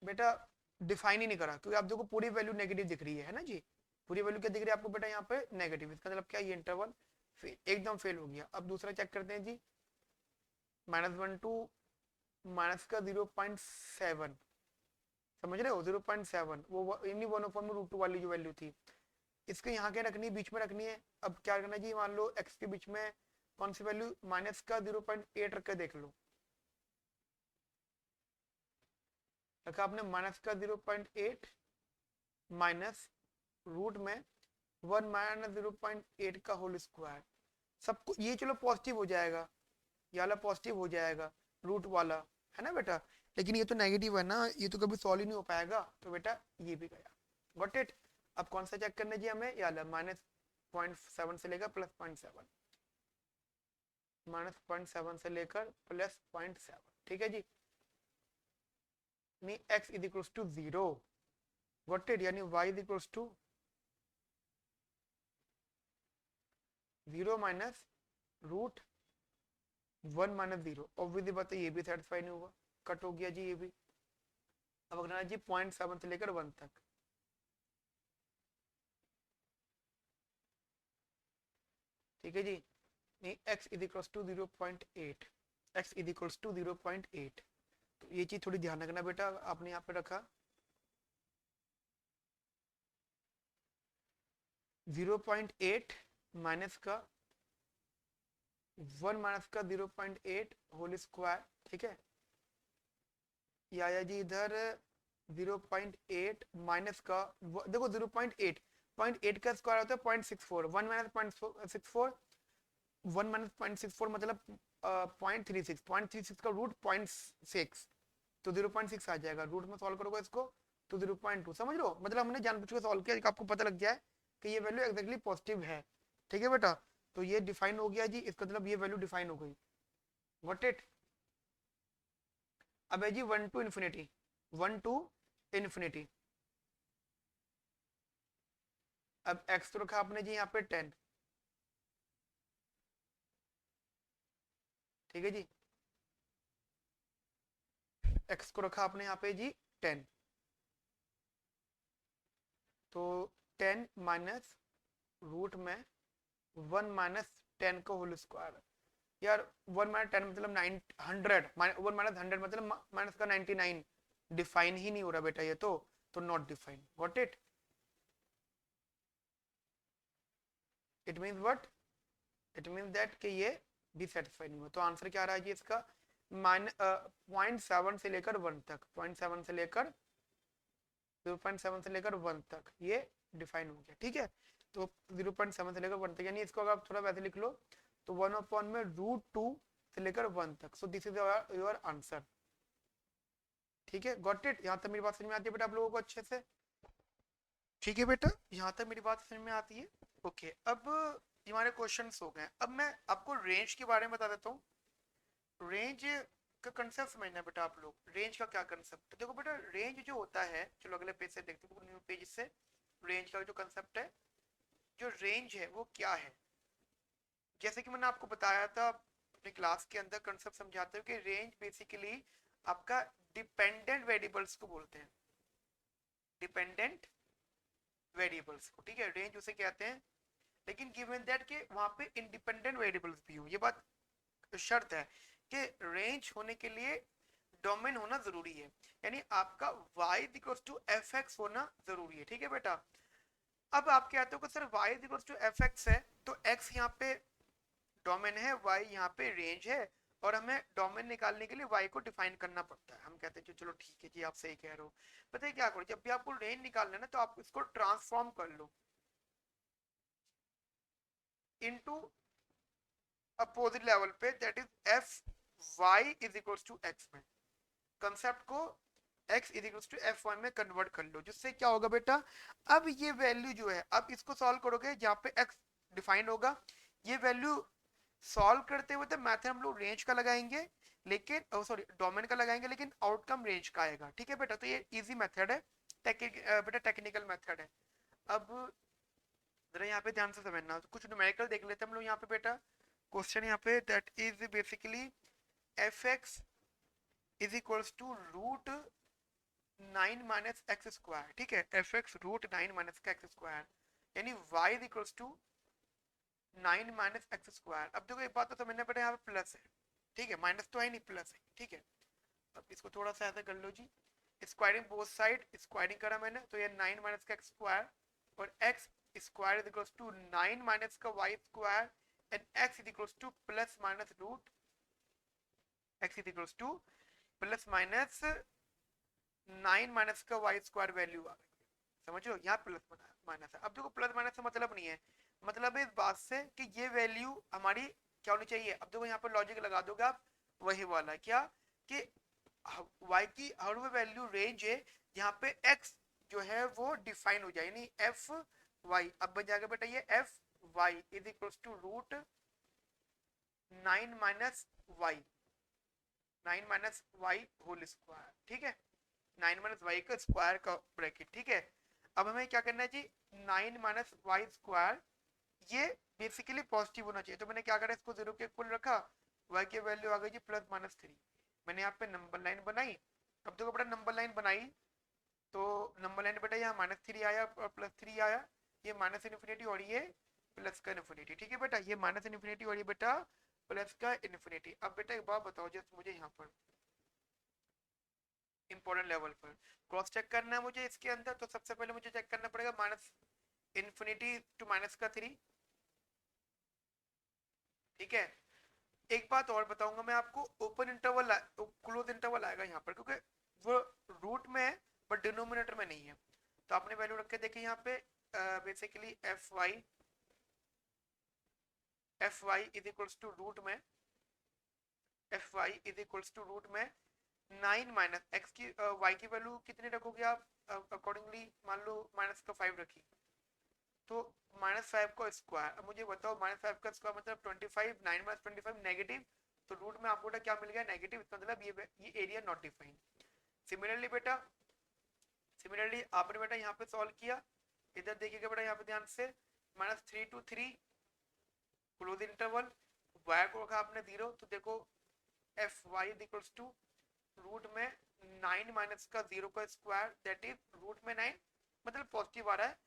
बेटा डिफाइन ही नहीं करा, क्योंकि आप देखो पूरी वैल्यू नेगेटिव दिख रही है ना जी, पूरी वैल्यू क्या दिख रही है आपको बेटा यहाँ पे, नेगेटिव, इसका मतलब क्या, ये इंटरवल एकदम फेल हो गया। अब दूसरा चेक करते हैं जी, -1 टू माइनस का 0.7, समझ रहे हो, 0.7, वो इन्हीं वन अपॉन में √2 वाली जो वैल्यू थी, इसके यहाँ के रखनी है, बीच में रखनी है। अब क्या करना जी, मान लो x के बीच में कौन सी वैल्यू, माइनस का 0.8 रख के देख लो, रखा आपने माइनस का 0.8 माइनस रूट में 1 - 0.8 का होल स्क्वायर, सबको ये चलो पॉजिटिव हो जाएगा, ये वाला पॉजिटिव हो जाएगा, रूट वाला, है ना बेटा, लेकिन ये तो नेगेटिव है ना, ये तो कभी सॉल्व ही नहीं हो पाएगा, तो बेटा ये भी गया, गॉट इट। अब कौन सा चेक करना जी हमें, ये वाला -0.7 से लेकर +0.7, -0.7 से लेकर +0.7, ठीक है जी, यानी x is equal to 0, got it, यानी y is equal to 0 minus √1 - 0, obviously बात है, ये भी सेटिस्फाई नहीं हुआ, कट हो गया जी ये भी। अब अगला जी 0.7 से लेकर 1 तक, ठीक है जी, नहीं x is equal to 0.8, x is equal to 0.8। तो ये चीज थोड़ी ध्यान रखना बेटा, आपने यहाँ पे रखा 0.8 माइनस का 1 माइनस का 0.8 होल स्क्वायर, ठीक है, ये आया जी इधर 0.8 माइनस का, देखो 0.8, 0.8 का स्क्वायर होता है 0.64, 1 माइनस 0.64, 1 माइनस 0.64 मतलब 0.36, 0.36 का रूट 0.6, तो 0.6 आ जाएगा, रूट में सॉल्व करोगे इसको तो 0.2, समझ लो, मतलब हमने जानबूझ के सॉल्व किया, आपको पता लग जाए कि ये वैल्यू एक्जैक्टली पॉजिटिव है, ठीक है बेटा। तो ये डिफाइन हो गया जी, इसका मतलब ये वैल्यू डिफाइन हो गई, गॉट इट। अब है जी 1 टू इन्फिनिटी, 1 टू इन्फिनिटी, अब x तो रखा आपने जी यहाँ पे 10, ठीक है जी, x को रखा आपने यहाँ पे जी 10, तो 10 माइनस रूट में 1 माइनस 10 का होल स्क्वायर, यार 1 - 10 मतलब 900, 1 - 100 मतलब माइनस का 99, डिफाइन ही नहीं हो रहा बेटा ये तो not define. Got it? It means what? It means that कि ये भी सेटिस्फाई नहीं हुआ। तो आंसर क्या आ रहा है जी इसका? 0.7 से लेकर 1 तक, 0.7 से लेकर 0.7 से लेकर 1 तक ये डिफाइन हो गया। ठीक है, तो 0.7 से लेकर 1 तक, यानी इसको अगर आप थोड़ा वैसे लिख लो तो 1 में √2 से लेकर 1 तक। सो दिस इज योर आंसर। ठीक है, गॉट इट? यहाँ तक मेरी बात समझ में आती है बेटा आप लोगों को अच्छे से? ठीक है बेटा, यहाँ तक मेरी बात समझ में आती है? ओके, अब ये हमारे क्वेश्चंस हो गए। अब मैं आपको रेंज के बारे में बता देता हूँ। रेंज का कंसेप्ट समझना बेटा आप लोग। रेंज का क्या कंसेप्ट है? देखो बेटा, रेंज जो होता है, चलो अगले पेज से देखते हैं, न्यू पेज से। रेंज का जो कंसेप्ट है, जो रेंज है वो क्या है? जैसे कि मैंने आपको बताया था अपनी क्लास के अंदर, कंसेप्ट समझाते हुए कि रेंज बेसिकली आपका डिपेंडेंट वेरिएबल्स को बोलते हैं, डिपेंडेंट वेरिएबल्स को। ठीक है, रेंज उसे कहते हैं, लेकिन गिवन दैट कि वहां पे इंडिपेंडेंट वेरिएबल्स भी हो। ये बात शर्त है कि रेंज होने के लिए डोमेन होना जरूरी है, यानी आपका y equals to f x होना जरूरी है। ठीक है बेटा, अब आप कहते हो कि sir y equals to f x है, तो x यहाँ पे डोमेन है, y यहाँ पे रेंज है, और हमें डोमेन निकालने के लिए y को डिफाइन करना पड़ता है। हम कहते हैं चलो ठीक है जी, आप सही कह रहे हो। पता है क्या करो, जब भी आपको रेंज निकालना है ना, तो आप इसको ट्रांसफॉर्म कर लो इनटू अपोजिट लेवल पे, that is f Y is equals to x में। कंसेप्ट को x is equals to f one में कन्वर्ट कर लो, जिससे क्या होगा बेटा, अब ये वैल्यू जो है, अब इसको सॉल्व करोगे जहाँ पे x डिफाइन होगा, ये वैल्यू सॉल्व करते हुए तो मैथड हम लोग रेंज का लगाएंगे, लेकिन सॉरी डोमेन का लगाएंगे, लेकिन आउटकम रेंज का आएगा। ठीक है बेटा, तो ये इजी मेथड है, बेटा टेक्निकल मेथड है। अब जरा यहाँ पे ध्यान से समझना, तो कुछ न्यूमेरिकल देख लेते हैं हम लोग यहाँ पे बेटा। क्वेश्चन यहाँ पे, that is basically f x is equals to √9 - x²। ठीक है, एफ एक्स √9 - x², यानी y is equals to 9 - x²। अब देखो एक बात तो समझना पड़ेगा, यहाँ पे प्लस है। ठीक है, माइनस तो है नहीं, प्लस है। ठीक है, अब इसको थोड़ा सा ऐसा कर लो जी, स्क्वायरिंग बोथ साइड, स्क्वायरिंग करा मैंने, तो ये 9 - x² और x square is equals to 9 - का y² and x is equals to plus minus root x is equals to plus minus 9 - का y² वैल्यू आ गई। समझो, यहाँ प्लस माइनस है। अब देखो प्लस माइनस से मतलब नहीं है, मतलब है इस बात से कि ये वैल्यू हमारी क्या होनी चाहिए। अब देखो यहाँ पर लॉजिक लगा दोगे आप, वही वाला क्या कि y की हर वो वैल्यू रेंज है यहाँ पे x जो है वो डिफाइन हो जाए, यानी एफ वाई। अब बन जाएगा बेटा ये f Y is equals to √9 - y whole square. ठीक है, 9 - y का स्क्वायर का ब्रैकेट। ठीक है, अब हमें क्या करना है जी, 9 - y², ये बेसिकली पॉजिटिव होना चाहिए, तो मैंने क्या करा, इसको 0 के इक्वल रखा, y की वैल्यू आ गई जी प्लस माइनस 3। मैंने यहाँ पे नंबर लाइन बनाई। अब देखो बेटा, नंबर लाइन बनाई तो नंबर लाइन बेटा यहाँ -3 आया और +3 आया, ये माइनस इन्फिनिटी और ये प्लस का इन्फिनिटी। ठीक है बेटा, ये माइनस इन्फिनिटी और ये बेटा प्लस का इन्फिनिटी। अब बेटा एक बात बताओ जस्ट मुझे, यहाँ पर इंपॉर्टेंट लेवल पर क्रॉस चेक करना है मुझे इसके अंदर, तो सबसे पहले मुझे चेक करना पड़ेगा माइनस इन्फिनिटी टू माइनस का 3। ठीक है, एक बात और बताऊंगा मैं आपको, ओपन इंटरवल क्लोज इंटरवल आएगा यहाँ पर, क्योंकि वो रूट में है बट डिनोमिनेटर में नहीं है। तो आपने वैल्यू रख के देखिए यहाँ पे, basically F Y is equals to root में, F Y is equals to root में 9 माइनस एक्स की वाई की वैल्यू कितनी रखोगे आप, अकॉर्डिंगली मान लो माइनस का 5 रखी, तो -5 का स्क्वायर। अब मुझे बताओ -5 का स्क्वायर मतलब 25, 9 - 25 नेगेटिव, तो रूट में आपको क्या मिल गया, नेगेटिव, इसका मतलब ये एरिया नॉट डिफाइंड। सिमिलरली बेटा, सिमिलरली आपने बेटा यहाँ पे सॉल्व किया, इधर देखिएगा बेटा यहाँ पे ध्यान से, -3 to 3 क्लोज इंटरवल, y को रखा आपने 0, तो देखो f y equals to root में 9 माइनस का 0 का स्क्वायर, दैट इज रूट में 9, मतलब पॉजिटिव आ रहा है,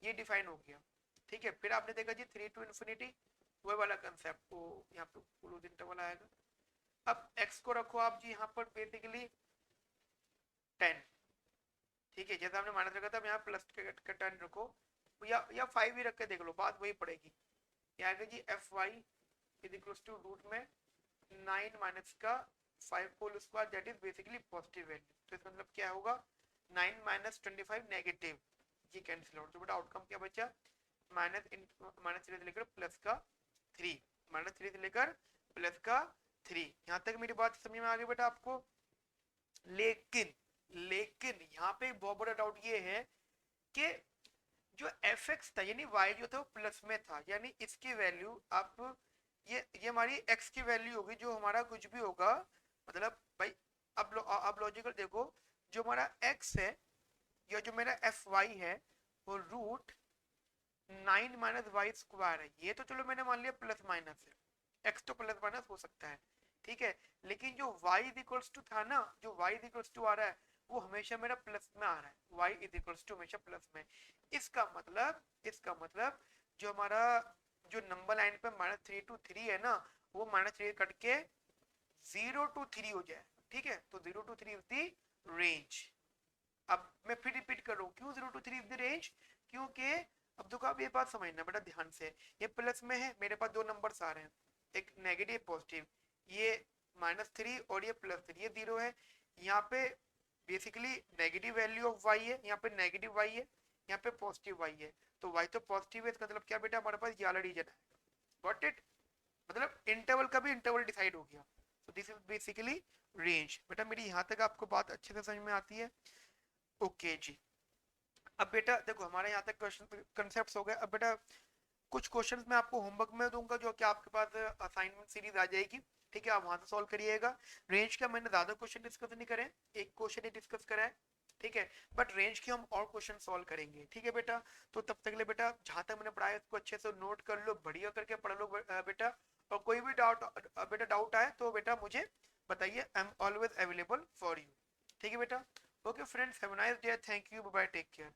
ये डिफाइन हो गया। ठीक है, फिर आपने देखा जी 3 to इन्फिनिटी, वही वाला कंसेप्ट को यहाँ पे क्लोज इंटरवल आएगा। अब x को रखो आप जी यहाँ पर बेसिकली 10, ठीक है, जैसे हमने माइनस रखा था यहाँ प्लस का 10 रखो, या 5 ही रख के देख लो, बात वही पड़ेगी। यहाँ आगे जी F Y is equal to root में 9 माइनस का 5 whole square, that is basically positive value. तो इसका मतलब क्या होगा, 9 माइनस 25 नेगेटिव, ये कैंसिल आउट। तो बेटा आउटकम क्या बचा, माइनस 3 से लेकर प्लस का 3, माइनस 3 से लेकर प्लस का 3। यहाँ तक मेरी बात समझ में आ गई बेटा आपको। लेकिन लेकिन यहाँ पे बहुत बड़ा डाउट ये है कि जो एफ एक्स था यानी वाई जो था वो प्लस में था, यानी इसकी वैल्यू आप ये हमारी एक्स की वैल्यू होगी, जो हमारा कुछ भी होगा मतलब भाई। अब लॉजिकल देखो, जो हमारा एक्स है या जो मेरा एफ वाई है वो रूट 9 माइनस वाई स्क्वायर है। ये तो चलो मैंने मान लिया प्लस माइनस है, एक्स तो प्लस माइनस हो सकता है, ठीक है। लेकिन जो y इज इक्वल्स टू था ना, जो y इज इक्वल्स टू आ रहा है वो हमेशा मेरा प्लस में आ रहा है, y इज इक्वल्स टू हमेशा प्लस में। इसका मतलब जो हमारा जो नंबर लाइन पे -3 to 3 है ना, वो -3 कट के 0 to 3 हो जाए, ठीक है। तो 0 to 3 इज द रेंज। अब मैं फिर रिपीट कर रहा हूँ, क्यों 0 to 3 इज द रेंज, क्योंकि अब देखो आप ये बात समझना बेटा ध्यान से, ये प्लस में है, मेरे पास दो नंबर्स आ रहे हैं, एक नेगेटिव पॉजिटिव, ये -3 और ये +3, ये 0 है। यहाँ पे basically negative value of y है, यहाँ पे नेगेटिव y है, यहाँ पे पॉजिटिव y है। तो y तो पॉजिटिव है, इसका मतलब क्या बेटा, हमारे पास ये वाला रीजन है, गॉट इट। मतलब इंटरवल का भी इंटरवल डिसाइड हो गया। तो दिस इज बेसिकली रेंज। बेटा मेरी यहाँ तक आपको बात अच्छे से समझ में आती है, ओके जी। अब बेटा देखो हमारे यहाँ तक क्वेश्चन कंसेप्ट हो गए। अब बेटा कुछ क्वेश्चंस मैं आपको होमवर्क में दूंगा, जो कि आपके पास असाइनमेंट सीरीज आ जाएगी, ठीक है, आप वहां से सॉल्व करिएगा। रेंज का मैंने ज्यादा क्वेश्चन डिस्कस नहीं करे, एक क्वेश्चन ही डिस्कस करा है, ठीक है, बट रेंज के हम और क्वेश्चन सॉल्व करेंगे, ठीक है बेटा। तो तब तक के लिए बेटा जहां तक मैंने पढ़ाया इसको अच्छे से नोट कर लो, बढ़िया करके पढ़ लो बेटा। और कोई भी डाउट आए तो बेटा मुझे बताइए, I am always available for you, ठीक है बेटा। Okay friends, have a nice day, thank you, bye bye, take care.